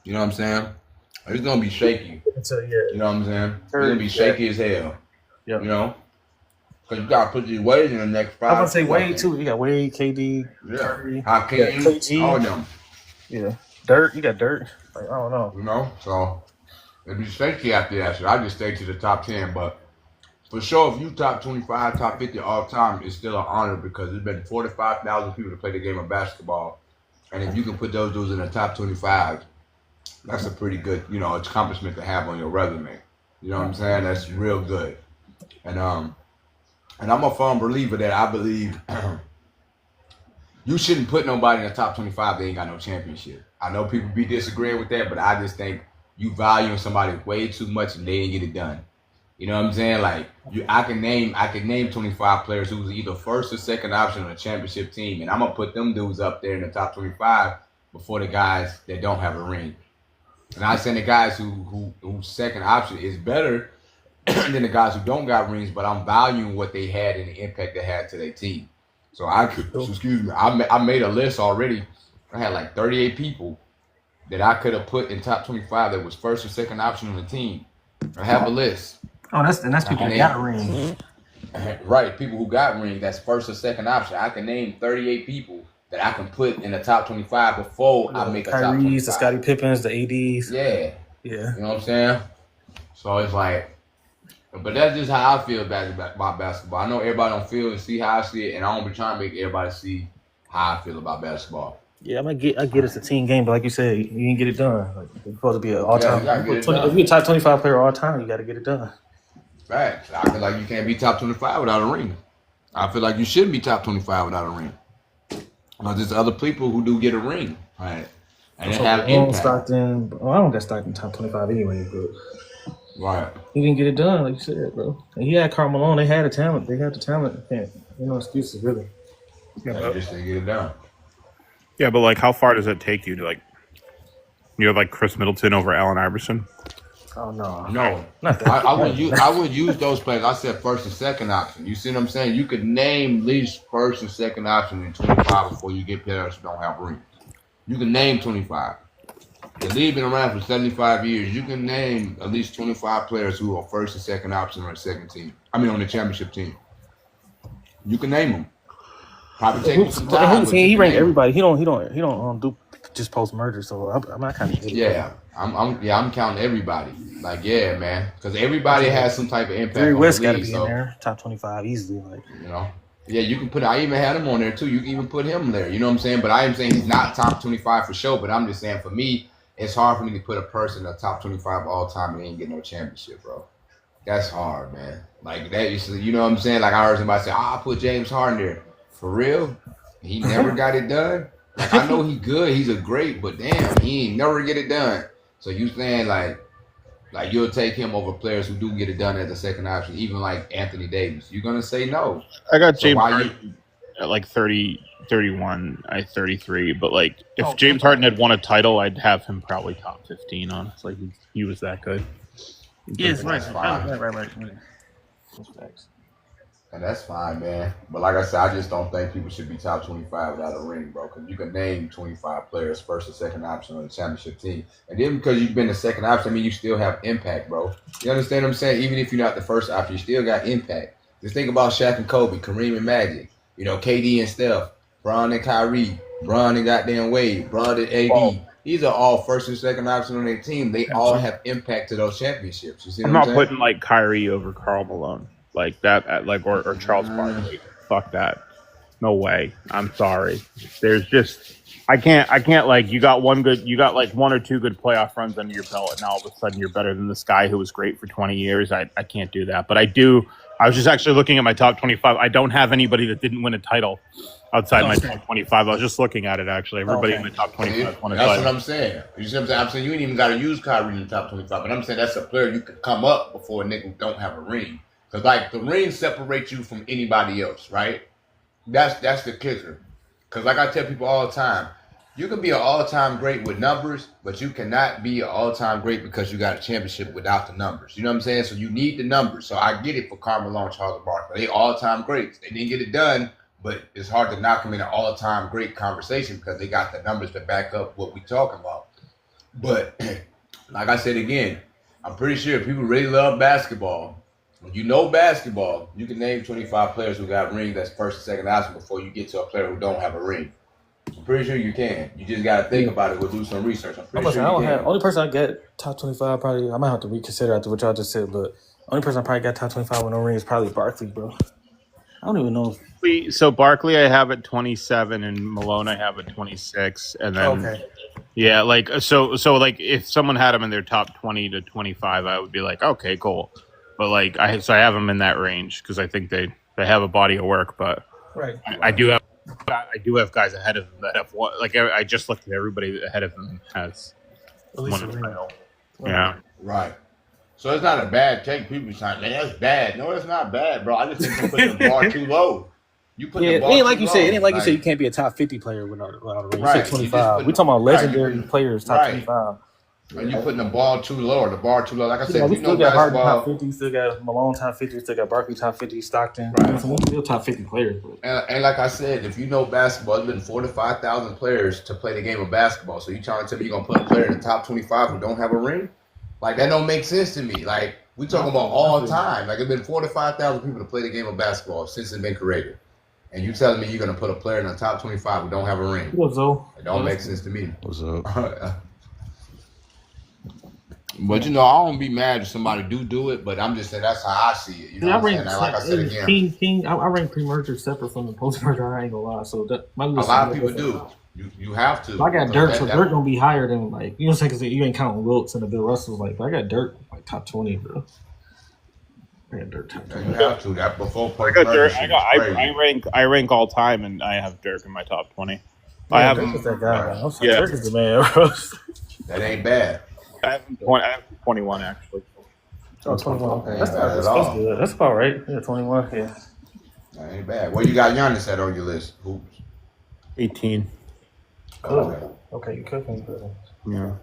You know what I'm saying? It's gonna be shaky. You know what I'm saying? It's gonna be shaky as hell. Yeah. You know? Because you gotta put these Wade in the next 5. I'm gonna say Wade too. You got Wade, KD, Curry, Hakeem, all of them. Yeah. Dirt. You got Dirt. Like, I don't know. You know? So it'd be shaky after that. So I just stay to the top 10. But for sure, if you top 25, top 50 all time, it's still an honor because there's been 45,000 people to play the game of basketball. And if you can put those dudes in the top 25, that's a pretty good, accomplishment to have on your resume. You know what I'm saying? That's real good. And I'm a firm believer that I believe you shouldn't put nobody in the top 25 that ain't got no championship. I know people be disagreeing with that, but I just think you valuing somebody way too much and they didn't get it done. You know what I'm saying? Like I can name 25 players who was either first or second option on a championship team, and I'm gonna put them dudes up there in the top 25 before the guys that don't have a ring. And I say the guys whose second option is better than the guys who don't got rings, but I'm valuing what they had and the impact they had to their team. So I made a list already. I had like 38 people that I could have put in top 25 that was first or second option on the team. I have a list. Oh, that's people who got rings. Right, people who got rings, that's first or second option. I can name 38 people that I can put in the top 25 before I make a top 25. The Scottie Pippens, the ADs. Yeah. Yeah. You know what I'm saying? So it's like, But that's just how I feel about basketball. I know everybody don't feel and see how I see it, and I don't be trying to make everybody see how I feel about basketball. Yeah, I get it's a team game, but like you said, you didn't get it done. Like, you're supposed to be an all time. If you're a top 25 player all time, you got to get it done. Facts. I feel like you can't be top 25 without a ring. I feel like you shouldn't be top 25 without a ring. But there's other people who do get a ring, right? And they have impact. Stockton, I don't get Stockton top 25 anyway, but right. He didn't get it done, like you said, bro. And he had Karl Malone. They had the talent. They had the talent. No excuses, really. Yeah, they just didn't get it done. Yeah, but like, how far does it take you to like? You have like Chris Middleton over Allen Iverson. Oh no, not that. I would use those players. I said first and second option. You see what I'm saying? You could name at least first and second option in 25 before you get players who don't have rings. You can name 25. The league been around for 75 years. You can name at least 25 players who are first and second option on the second team. I mean, on the championship team. You can name them. Probably take you some time. He ranked everybody. He don't do just post merger. So I'm not kind of. Yeah, I'm counting everybody. Like, yeah, man, because everybody has some type of impact. Jerry West got to be in there, top 25 easily. Like, yeah, you can put. I even had him on there too. You can even put him there. You know what I'm saying? But I am saying he's not top 25 for sure. But I'm just saying for me, it's hard for me to put a person in the top 25 all time and they ain't get no championship, bro. That's hard, man. Like that, you know what I'm saying? Like I heard somebody say, "I put James Harden there." For real, he never got it done. Like I know he's good, he's a great, but damn, he ain't never get it done. So you saying like you'll take him over players who do get it done as a second option, even like Anthony Davis. You're gonna say no. I got James Harden at like 30, 31, 33, but like if James Harden had won a title, I'd have him probably top 15. Honestly, he was that good. Yes, right. That's facts. And that's fine, man. But like I said, I just don't think people should be top 25 without a ring, bro. Because you can name 25 players, first and second option on the championship team. And then because you've been the second option, I mean, you still have impact, bro. You understand what I'm saying? Even if you're not the first option, you still got impact. Just think about Shaq and Kobe, Kareem and Magic, KD and Steph, Bron and Kyrie, Bron and goddamn Wade, Bron and AD. These are all first and second option on their team. They all have impact to those championships. You see what I'm saying? I'm not putting like Kyrie over Karl Malone. Like that, or Charles Barkley. Fuck that. No way. I'm sorry. There's just I can't like you got one or two good playoff runs under your belt, and now all of a sudden you're better than this guy who was great for 20 years. I can't do that. But I do. I was just actually looking at my top 25. I don't have anybody that didn't win a title outside my top 25. I was just looking at it actually. Everybody in my top 25 won a title. That's what I'm saying. You see what I'm saying? I'm saying you ain't even got to use Kyrie in the top 25. But I'm saying that's a player you could come up before a nigga who don't have a ring. Because, like, the ring separates you from anybody else, right? That's the kicker. Because, like I tell people all the time, you can be an all-time great with numbers, but you cannot be an all-time great because you got a championship without the numbers. You know what I'm saying? So you need the numbers. So I get it for Karl Malone, Charles Barkley. They all-time greats. They didn't get it done, but it's hard to knock them in an all-time great conversation because they got the numbers to back up what we talking about. But, like I said again, I'm pretty sure if people really love basketball, when you know basketball, you can name 25 players who got rings that's first and second option before you get to a player who don't have a ring. I'm pretty sure you can. You just got to think about it. We'll do some research. I'm pretty sure you can. Only person I get top 25 probably, I might have to reconsider after what y'all just said, but only person I probably got top 25 with no ring is probably Barkley, bro. I don't even know. So Barkley I have at 27 and Malone I have at 26. And then, yeah, like, so like if someone had them in their top 20 to 25, I would be like, okay, cool. But like, I have them in that range because I think they have a body of work. But I do have guys ahead of them that have one. Like I just looked at everybody ahead of them has won a title. Yeah, right. So it's not a bad take. People saying, man, that's bad. No, it's not bad, bro. I just think you put the bar too low. You put the bar it ain't like too you low. said. It ain't like you said. You can't be a top 50 player without a ring. Right. You said 25. We talking about legendary players top 25. And you putting the ball too low or the bar too low. Like I said, we you still know got Harden basketball. top 50. We still got Malone top 50. We still got Barkley top 50. Stockton. Right. So we're still top 50 players. And like I said, if you know basketball, there's been 4,000 to 5,000 players to play the game of basketball. So you trying to tell me you're going to put a player in the top 25 who don't have a ring? Like, that don't make sense to me. Like, we talking about all the time. Like, there's been 4,000 to 5,000 people to play the game of basketball since it's been created. And you telling me you're going to put a player in the top 25 who don't have a ring? What's up? It don't make sense to me. What's up? But you know, I don't be mad if somebody do it. But I'm just saying that's how I see it. You know I what I'm saying? rank And like I said again, King. I rank pre-merger separate from the post-merger. I ain't gonna lie. So that my a list. lot of people do. You have to. I got So Dirk, so Dirk gonna be higher than like you know what I'm saying? Because you ain't counting Wilkes and the Bill Russells. Like I got Dirk like top 20, bro. I got Dirk top 20. You have to. That before I got Dirk. I rank all time, and I have Dirk in my top 20. I have Dirk is that guy. Right. I'm sorry, Dirk is the man, bro. That ain't bad. I have 21 actually. Oh, 21. Okay. That's not at all. Good. That's about right. Yeah, 21. Yeah. That ain't bad. Where you got Giannis at on your list? Hoops. 18. Okay, you cooking good. Yeah.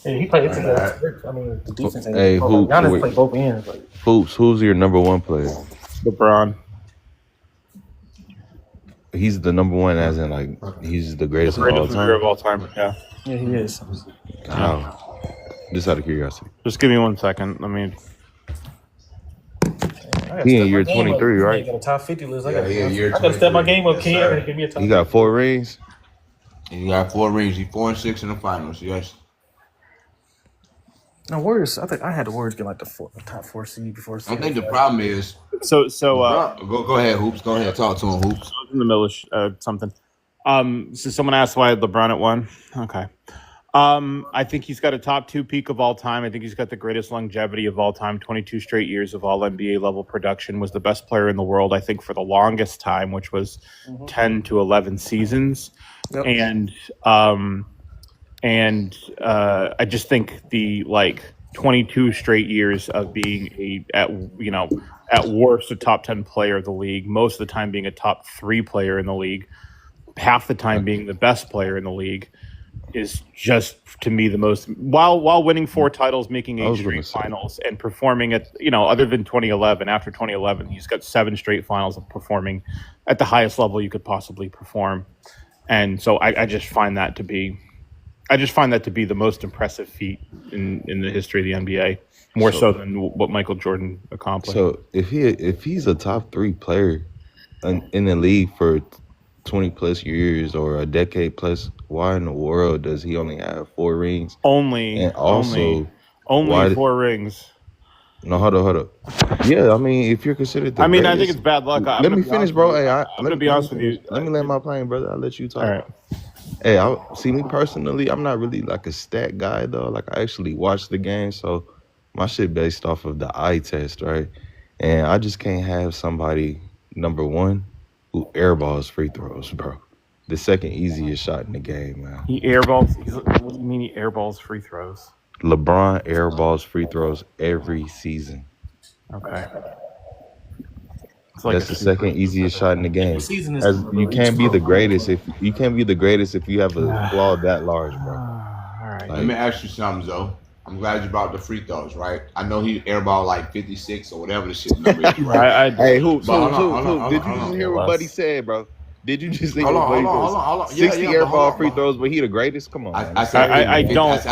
Yeah, he played. It's good. I mean, the defense. Hey, Hoops, Giannis played both ends. Like, Hoops, who's your number one player? LeBron. He's the number one, as in like he's the greatest of all time. Of all time. Yeah. yeah, he is. How? Just out of curiosity. Just give me 1 second. Let me. He in year 23, right? Got a top 50 list. I Yeah, year got to step my 23. game up, Yes, King. sir. Give me a top. He got 4 rings. He got 4 rings. He 4-6 in the finals. Yes. No, Warriors. I think I had the Warriors get like the top 4 seed before. I think the problem is. So Go ahead, Hoops. Go ahead. Talk to him, Hoops. I was in the middle of something. So someone asked why LeBron at 1. Okay. I think he's got a top 2 peak of all time. I think he's got the greatest longevity of all time. 22 straight years of all NBA level production. Was the best player in the world, I think, for the longest time, which was 10 to 11 seasons. Yep. And I just think the 22 straight years of being at worst a top 10 player of the league, most of the time being a top 3 player in the league, half the time being the best player in the league, is just to me the most. While winning 4 titles, making 8 straight finals, and performing at other than 2011. After 2011, he's got 7 straight finals of performing at the highest level you could possibly perform, and so I just find that to be. I just find that to be the most impressive feat in the history of the NBA, more so than what Michael Jordan accomplished. So if he's a top 3 player in the league for 20 plus years or a decade plus, why in the world does he only have 4 rings? Only 4 rings. No, hold up. Yeah, I mean, if you're considered the greatest, I think it's bad luck. Let me finish, bro. Hey, I'm gonna be honest with you. Let me land my plane, brother. I'll let you talk. All right. Hey, see me personally, I'm not really like a stat guy though. Like I actually watch the game, so my shit based off of the eye test, right? And I just can't have somebody number 1 who airballs free throws, bro. The second easiest shot in the game, man. He airballs. What do you mean he airballs free throws? LeBron airballs free throws every season. Okay. That's the second easiest shot in the game. You can't be the greatest if you have a flaw that large, bro. All right. Let me ask you something, Zoe. I'm glad you brought the free throws, right? I know he airballed like 56 or whatever the shit number is, right? Hey, Hoops, Hold Hoops. Did you just hear what Buddy said, bro? Did you just hear what Buddy said? Hold on. 60 airball free throws, but he the greatest? Come on. I do not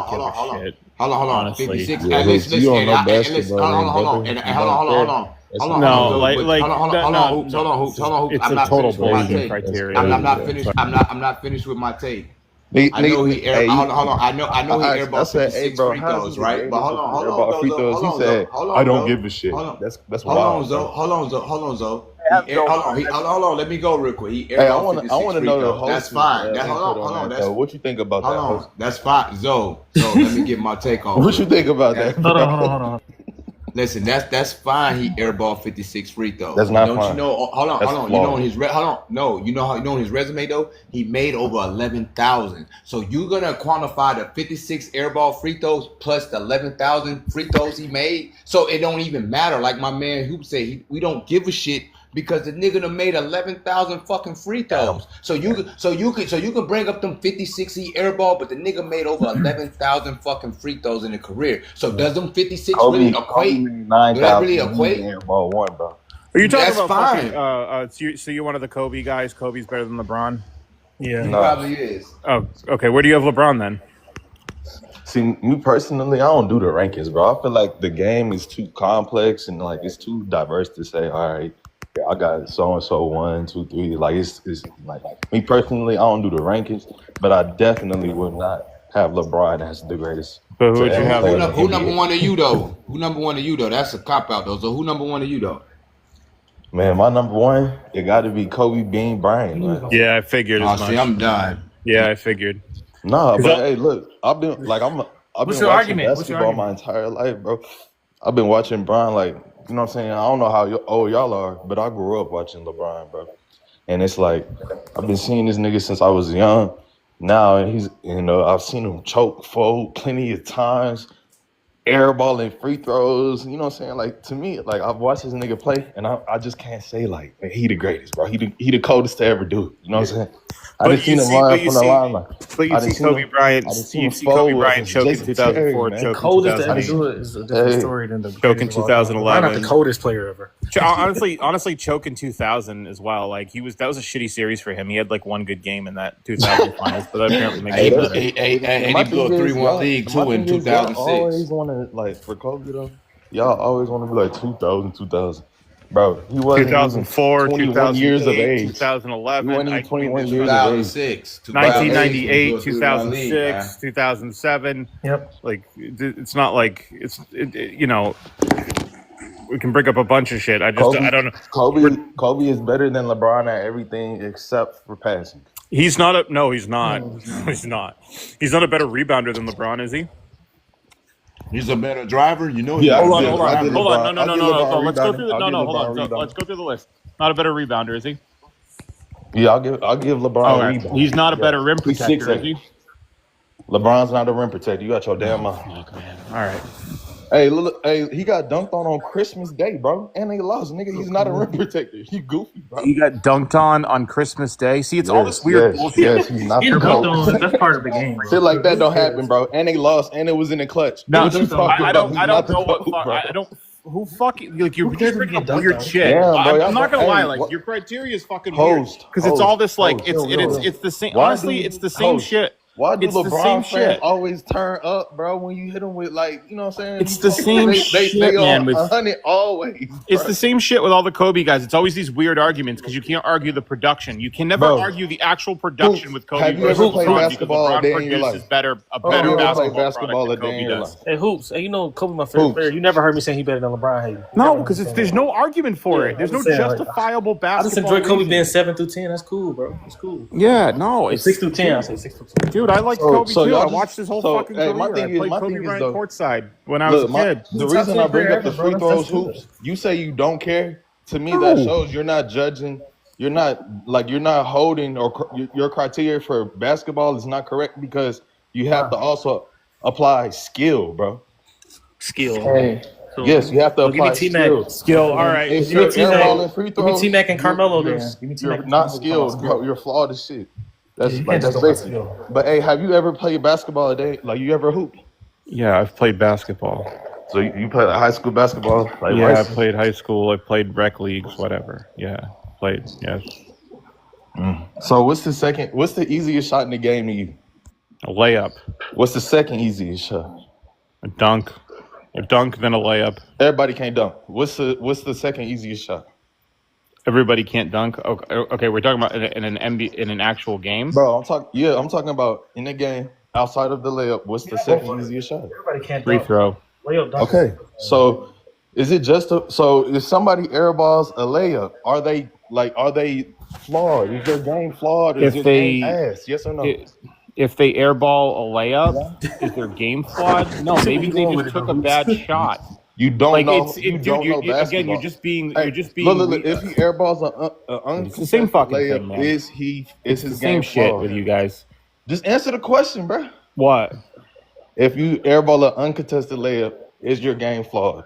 give a shit. Hold on. Honestly. 56. Yeah, Listen, you don't know and basketball, hold on. Hold on. Hold on, Hoops. It's I'm a not total finished with my bullshit take. criteria. I'm not finished. I'm not finished with my take. I know he hold on. I know he airballed 56 free throws, right? But hold on. Free throws. He said, "I don't give a shit." That's wild. Hold on, Zoe. Hold on. Let me go real quick. He I want to know the host. That's fine. Hold on. What you think about that? Hold on. That's fine, Zoe. Let me get my take on. What you think about that? Hold on. Listen, that's fine. He airballed 56 free throws. That's not Don't fine. you know? Hold on. You know on his you know on his resume though, he made over 11,000. So you're gonna quantify the 56 airball free throws plus the 11,000 free throws he made. So it don't even matter. Like my man Hoop said, we don't give a shit. Because the nigga done made 11,000 fucking free throws. So you can bring up them 56 he airball, but the nigga made over 11,000 fucking free throws in a career. So does them 56 really equate? Do that really equate? Airball 1, bro. Are you talking That's about fine. so you're one of the Kobe guys? Kobe's better than LeBron? Yeah. He probably is. Oh, okay. Where do you have LeBron then? See, me personally, I don't do the rankings, bro. I feel like the game is too complex and like it's too diverse to say, all right, I got so and so 1, 2, 3. Like it's like me personally, I don't do the rankings, but I definitely would not have LeBron as the greatest. But who would to you ever have? play in the Who number NBA. one to you though? Who number one to you though? That's a cop out though. So who number one to you though? Man, my number one, it got to be Kobe Bean Bryant. Man. Yeah, I figured Oh, as much. see, I'm done. Yeah, I figured. Nah, Is but that- hey, look, I've been watching your argument? What's your basketball my entire life, bro. I've been watching Bron, like, you know what I'm saying? I don't know how old y'all are, but I grew up watching LeBron, bro. And it's like, I've been seeing this nigga since I was young. Now, and he's, I've seen him choke, fold plenty of times, airballing free throws. You know what I'm saying? Like, to me, like, I've watched this nigga play, and I just can't say, like, man, he the greatest, bro. He the coldest to ever do it. You know what I'm saying? I done seen him run from the line. But you see Kobe Bryant. You see Kobe Bryant choke in 2004, choke in Coldest to ever 2008. do it is a different story than the Choke in greatest of all time. 2011. I'm not the coldest player ever. Honestly, choke in 2000 as well. Like that was a shitty series for him. He had like one good game in that 2000 finals, but that apparently makes it better. And he blew a 3-1 lead too in 2006. Y'all always want to, like, for Kobe though, y'all always want to be like 2000. Bro, he wasn't 2004, 21 years of 2008, age. 2011, He wasn't even 21 years of age. 2006, 1998, 2006, 2006, 2007. Yep. Like it's not like we can bring up a bunch of shit. I don't know. Kobe is better than LeBron at everything except for passing. He's not. No, he's not. He's not. He's not a better rebounder than LeBron, is he? He's a better driver. You know. Yeah, Hold I on. give No. LeBron Let's go through the. rebounding. No. Hold on. Let's go through the list. Not a better rebounder, is he? Yeah, I'll give LeBron a rebound. He's not a better rim He's protector, is 6'8". he? LeBron's not a rim protector. You got your damn mind. All right. Hey, look, he got dunked on Christmas Day, bro, and they lost. Nigga, he's not a rim protector. You goofy, bro. He got dunked on Christmas Day. See, it's all this weird bullshit. Yes, he's not the GOAT. That's part of the game, bro. Shit like that don't happen, bro. And they lost, and it was in the clutch. No, What you talking I about? don't He's know not the what. GOAT, bro. I don't. Who fucking like you're cares just if bringing you up get dunked weird on? shit. Damn, bro, I'm not gonna hey, lie, like what- your criteria is fucking weird because it's Host, all this like host, it's the same. Why Honestly, do- it's the same host, shit. Why do It's the LeBron same fans shit. always turn up, bro, when you hit them with, like, you know what I'm saying? It's the same shit, they man, on with- 100 always. It's bro. the same shit with all the Kobe guys. It's always these weird arguments because you can't argue the production. You can never Bro. argue the actual production with Kobe Have you versus ever played LeBron basketball a because day LeBron in your produces life? better Have you ever played basketball product a than day in Kobe your does. life? Hey, Hoops. Hey, Kobe my favorite Hoops. player. You never heard me say he better than LeBron. Hey, No, because there's no argument for it. There's no I'm saying, like, justifiable I just basketball. enjoy Kobe reason. being 7 through 10. That's cool, bro. It's cool. Yeah, no, it's 6 through 10. I say 6 through 10. Dude, I liked So- Kobe so too. y'all I just- watched his whole so, fucking hey, career. my thing I is- played my Kobe thing is, Bryant though- courtside when I was a kid. The Top reason 10 I bring player up the ever, free bro. throws, That's good. Hoops, you say you don't care. To me, No. that shows you're not judging. You're not holding, or your criteria for basketball is not correct because you have to also apply skill, bro. Skill. Hey. So, Yes, you have to so give me apply T-Mac. skill. Skill, all right. If Give me you're T-Mac. airballing free Give me throws, T-Mac and Carmelo you're, then. Give me T-Mac you're and not Carmelo. skilled, bro. You're flawed as shit. That's You like can't that's just go by basic. skill. But hey, have you ever played basketball a day? Like, you ever hoop? Yeah, I've played basketball. So you played high school basketball? Like, Yeah, I right? played high school. I played rec leagues, whatever. Yeah, played. Yes, So what's the easiest shot in the game to you? a layup, What's the second easiest shot? a dunk, then a layup. Everybody can't dunk. What's the second easiest shot? Everybody can't dunk. Okay, we're talking about in an actual game. Bro, I'm talking about in the game outside of the layup. What's the second easiest shot? Everybody can't Free dunk. throw. Layup dunk. Okay, so is it just if somebody airballs a layup, are they flawed? Is their game flawed? Or is If their game they- ass? Yes or no? If they airball a layup, is their game flawed? No, maybe they just took a bad shot. You don't Like know. it's you dude, don't know again, basketball. you're just being Hey, look, if he airballs an It's the same uncontested fucking layup, thing, man. is it's his the same game shit flawed? with you guys. Just answer the question, bro. What? If you airball an uncontested layup, is your game flawed?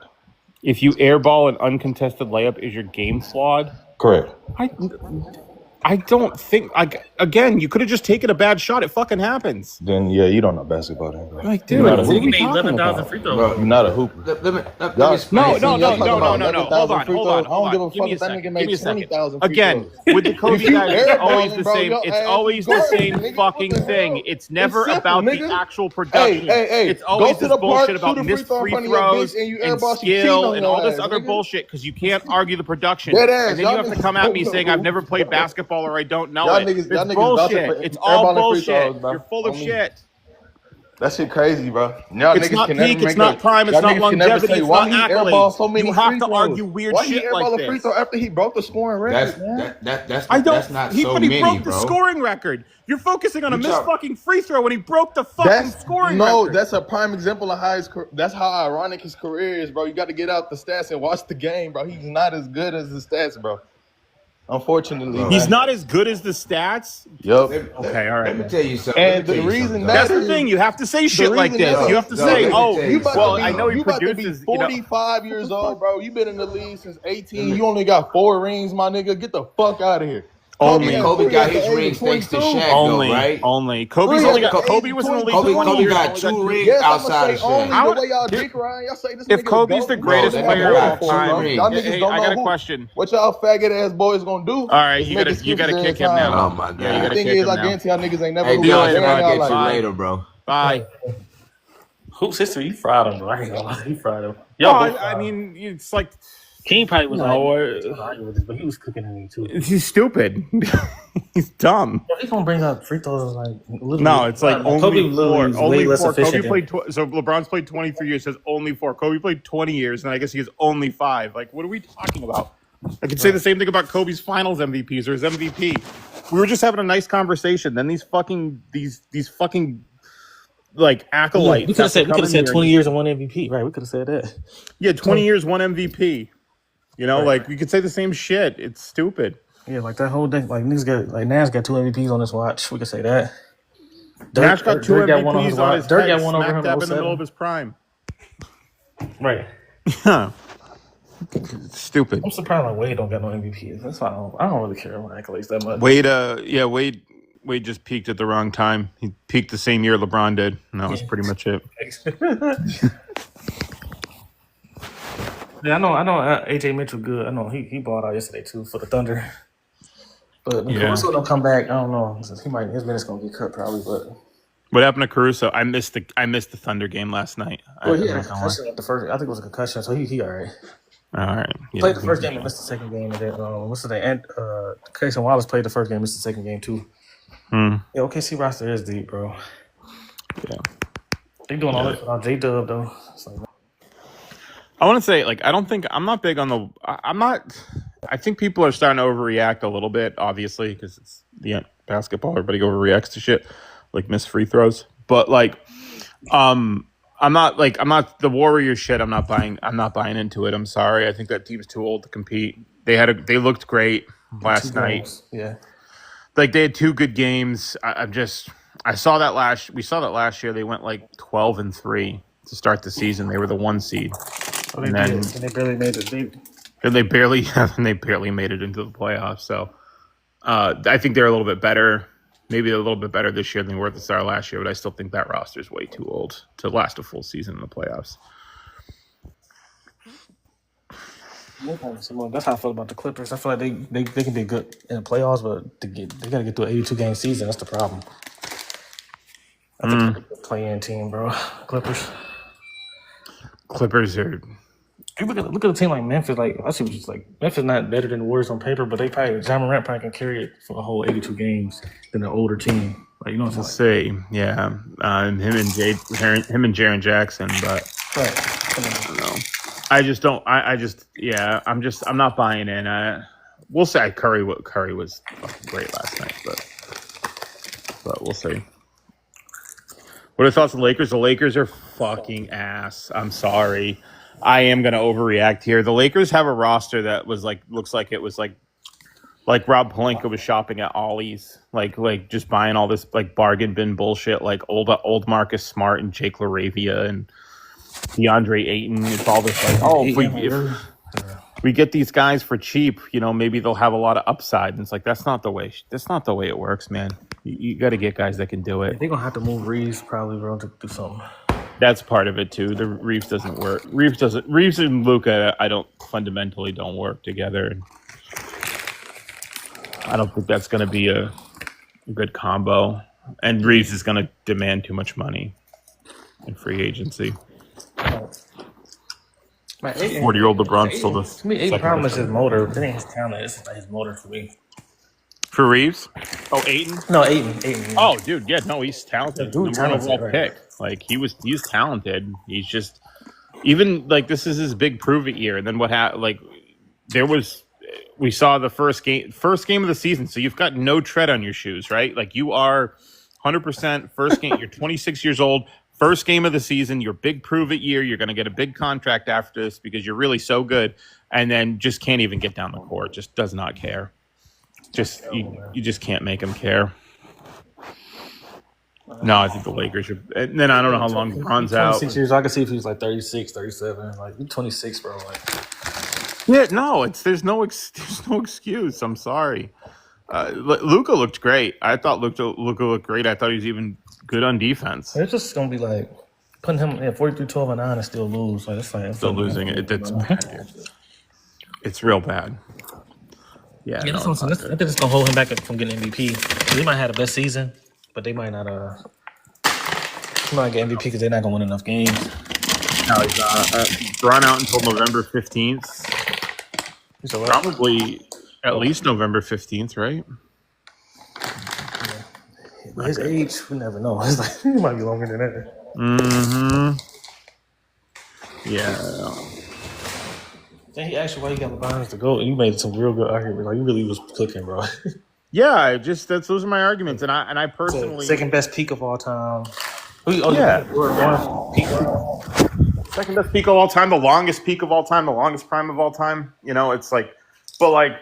If you airball an uncontested layup, is your game flawed? Correct. I don't think. Again, you could have just taken a bad shot. It fucking happens. Then yeah, you don't know basketball, then, bro. Like, dude, You're not a what are He we made talking 11,000 about? free throws. Bro, you're not a hooper. Let me No. Y'all talking about Hold 11,000 on. free throws. I don't give a Give fuck me a if that second. nigga Give me a made second. 20,000 free Again, throws. with the Kobe If you guys, it's always airballing, the bro, same. your It's ass always is the garbage, same nigga. fucking What the thing. hell? It's never It's simple, about the nigga. actual production. Hey, It's go always to this the bullshit park, about shoot a free missed throw in free front of your throws bitch, and you and airball some cheating skill on and your all this ass, other nigga. bullshit because you can't argue the production. Dead ass. And then you Y'all have to niggas come at me don't saying know. I've never played basketball or I don't know Y'all it. niggas- It's y'all niggas about to bullshit. play- It's all airball and free bullshit. throws, bro. You're full of On me. shit. That shit crazy, bro. Y'all It's niggas not can peak, never it's make not prime, it's y'all not niggas can never longevity, say it's why not he airball accolades. so many You have free to throws. argue weird Why he shit airball like a free this. throw after he broke the scoring record, man? That's not he so but he many, broke the bro. scoring record. You're focusing on a You missed talk- fucking free throw when he broke the fucking scoring record. That's a prime example of how that's how ironic his career is, bro. You got to get out the stats and watch the game, bro. He's not as good as his stats, bro. Unfortunately, He's man. not as good as the stats. Yup. Okay, all right. Let me tell you something. And the reason That's that the is thing. You have to say shit like this. that You is- have to no, say, let me "Oh, tell you well, something. I know he you about to be produces." You know, 45 years old, bro. You've been in the league since 18. You only got 4 rings, my nigga. Get the fuck out of here. Only Kobe got his rings thanks to Shaq, though, right? only. Kobe's only got. Kobe was in the league. Kobe got 2 rings outside of Shaq. Only the way y'all dick around, y'all say this If nigga Kobe's the GOAT, greatest bro, player that of nigga all time, bro. Y'all niggas hey, don't I know got a who. question. What y'all faggot ass boys gonna do? All right, is you make gotta excuses kick every him time. now. Oh my Yeah, you god. The gotta thing kick is, him I now. guarantee y'all niggas ain't never Hey, gonna See you Dion, later, I'll bro. get you Bye. later, bro. Bye. Who's history? You fried him, bro. I ain't gonna lie. You fried him. No, Y'all both I fried him. mean, it's like King probably was No, argue with this, but he was cooking at me too. he's stupid. He's dumb. He's gonna bring up free throws like literally. No, it's like Kobe only literally 4. was Only way less 4. Kobe efficient. played. So LeBron's played 23 years. Says only 4. Kobe played 20 years, and I guess he has only 5. Like, what are we talking about? I could say the same thing about Kobe's Finals MVPs or his MVP. We were just having a nice conversation. Then these fucking like acolytes. We could have said 20 20 years and 1 MVP, right? We could have said that. Yeah, 20 years, 1 MVP. You know, like we could say the same shit. It's stupid. Yeah, like that whole thing. Like niggas got like Nash got 2 MVPs on his watch. We could say that. Nash got 2 Dirk got MVPs one on his on watch. his Dirk head, got one over smack him dab in in the middle 07. of his prime. Right. Yeah. Stupid. I'm surprised like Wade don't got no MVPs. That's why I don't really care about accolades that much. Wade just peaked at the wrong time. He peaked the same year LeBron did. And that was pretty much it. Yeah, I know. AJ Mitchell good. I know he balled out yesterday too for the Thunder. But when Caruso don't come back, I don't know. His minutes gonna get cut probably. But What happened to Caruso? I missed the Thunder game last night. well, he had a concussion at the first. I think it was a concussion, so he all right. All right. Yeah. Played the first game and missed the second game, and then what's the name? And Casey Wallace played the first game, missed the second game too. Yeah, OKC roster is deep, bro. Yeah. They doing all that without J-Dub though. It's like, I want to say, like, I'm not big on the. I think people are starting to overreact a little bit, obviously, because it's the basketball. Everybody overreacts to shit, like missed free throws. But like, I'm not the Warriors shit. I'm not buying into it. I'm sorry. I think that team's too old to compete. They looked great last night. Yeah. Like they had 2 good games. We saw that last year. They went like 12-3 to start the season. They were the 1 seed. Oh, they barely made it. They barely made it into the playoffs. So I think they're a little bit better. Maybe a little bit better this year than they were at the start of last year, but I still think that roster is way too old to last a full season in the playoffs. That's how I feel about the Clippers. I feel like they can be good in the playoffs, but they got to get through an 82-game season. That's the problem. I think they're a play-in team, bro. Clippers are. You look at a team like Memphis. Like I see, just like Memphis not better than the Warriors on paper, but John Morant probably can carry it for a whole 82 games than an older team. Like you know what I'm saying? Yeah. Him and Jaren Jackson, but I don't know. I'm not buying in. We'll say Curry was great last night, but we'll see. What are your thoughts on the Lakers? The Lakers are fucking ass. I'm sorry. I am going to overreact here. The Lakers have a roster that looks like it was like Rob Pelinka was shopping at Ollie's, like just buying all this like bargain bin bullshit, like old Marcus Smart and Jake LaRavia and DeAndre Ayton. It's all this like, if we get these guys for cheap, you know, maybe they'll have a lot of upside. And it's like that's not the way it works, man. You got to get guys that can do it. They're gonna have to move Reeves probably, bro, to do something. That's part of it too. The Reeves doesn't work. Reeves and Luka, fundamentally don't work together. I don't think that's going to be a good combo. And Reeves is going to demand too much money in free agency. 40-year-old LeBron still the. To me, the problem is his motor. It ain't his talent. It's like his motor for me. For Reeves? Oh, Aiden? No, Aiden. Yeah. Oh, dude, yeah, no, he's talented. Dude, Number one talented, overall right. pick. Like he's talented. He's just even like this is his big prove it year. And then what happened? Like we saw the first game of the season. So you've got no tread on your shoes, right? Like you are 100% first game. You're 26 years old. First game of the season. Your big prove it year. You're going to get a big contract after this because you're really so good. And then just can't even get down the court. Just does not care. Just you just can't make him care. No, I think the Lakers are. And then I don't know how long LeBron's out. 26 years. I can see if he was like 36, 37. Like, you're 26, bro. Like, yeah, no, there's no excuse. I'm sorry. Luka looked great. I thought Luka looked great. I thought he was even good on defense. it's just going to be like putting him at 43, 12, and 9 and still lose. Like, it's like Still losing it. It's bad, dude. It's real bad. Yeah, Yeah, no, that's what I'm saying. I think it's gonna hold him back from getting MVP. He might have the best season, but they might not. He might get MVP because they're not gonna win enough games. no, he's drawn out until November 15th. So what? Probably at least November 15th, right? But his age, we never know. It's like he might be longer than that. Mm-hmm. Yeah. Then he asked you why you got LeBron to go, and you made some real good argument. Like, you really was cooking, bro. Yeah, those are my arguments, and I personally Second best peak of all time. Yeah. Peak. Second best peak of all time, the longest peak of all time, the longest prime of all time. You know, it's like, but like,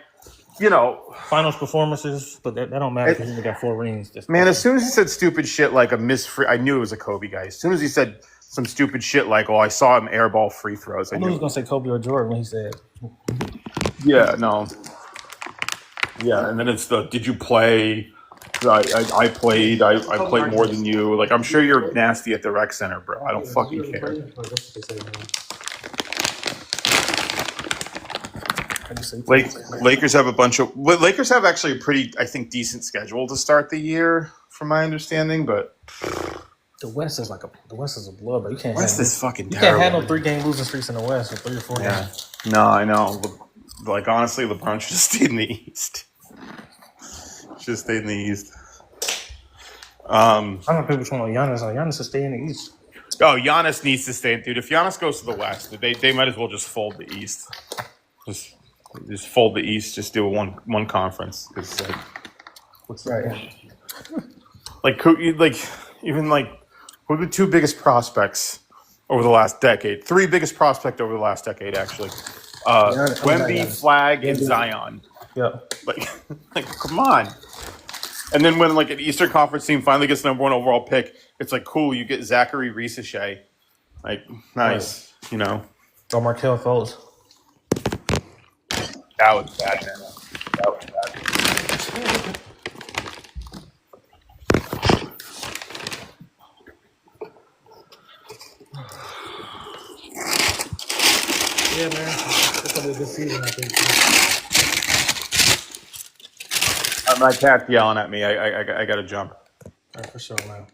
you know, Finals performances, but that don't matter because he got 4 rings. man, as soon as he said stupid shit like a miss free, I knew it was a Kobe guy. As soon as he said some stupid shit like, "Oh, I saw him airball free throws," I knew he was gonna say Kobe or Jordan when he said. Yeah, no. Yeah, and then it's the did you play? I played. I played more than you. Like I'm sure you're nasty at the rec center, bro. I don't fucking care. Lakers have a bunch of. Well, Lakers have actually a pretty, I think, decent schedule to start the year, from my understanding. But The West is a blood, but you can't. West have, is fucking you terrible. can't have no 3-game losing streaks in the West or 3 or 4 games. No, I know. Like honestly, LeBron should have stayed in the East. Should have stayed in the East. I don't know people talking about Giannis. Giannis should stay in the East. Oh, Giannis needs to stay, dude. If Giannis goes to the West, they might as well just fold the East. Just fold the East. Just do one conference. It's like, What's right? like even like who are the 2 biggest prospects over the last decade? 3 biggest prospects over the last decade, actually. Wemby, Flag, and Zion. Yeah. Like come on. And then when like an Eastern Conference team finally gets the number 1 overall pick, it's like cool. You get Zachary Risache, like nice, you know. Or Markelle Fultz. That was bad, man. That was bad. Yeah, man. It's gonna be a good season, I think. My cat's yelling at me. I gotta jump. All right, for sure, man.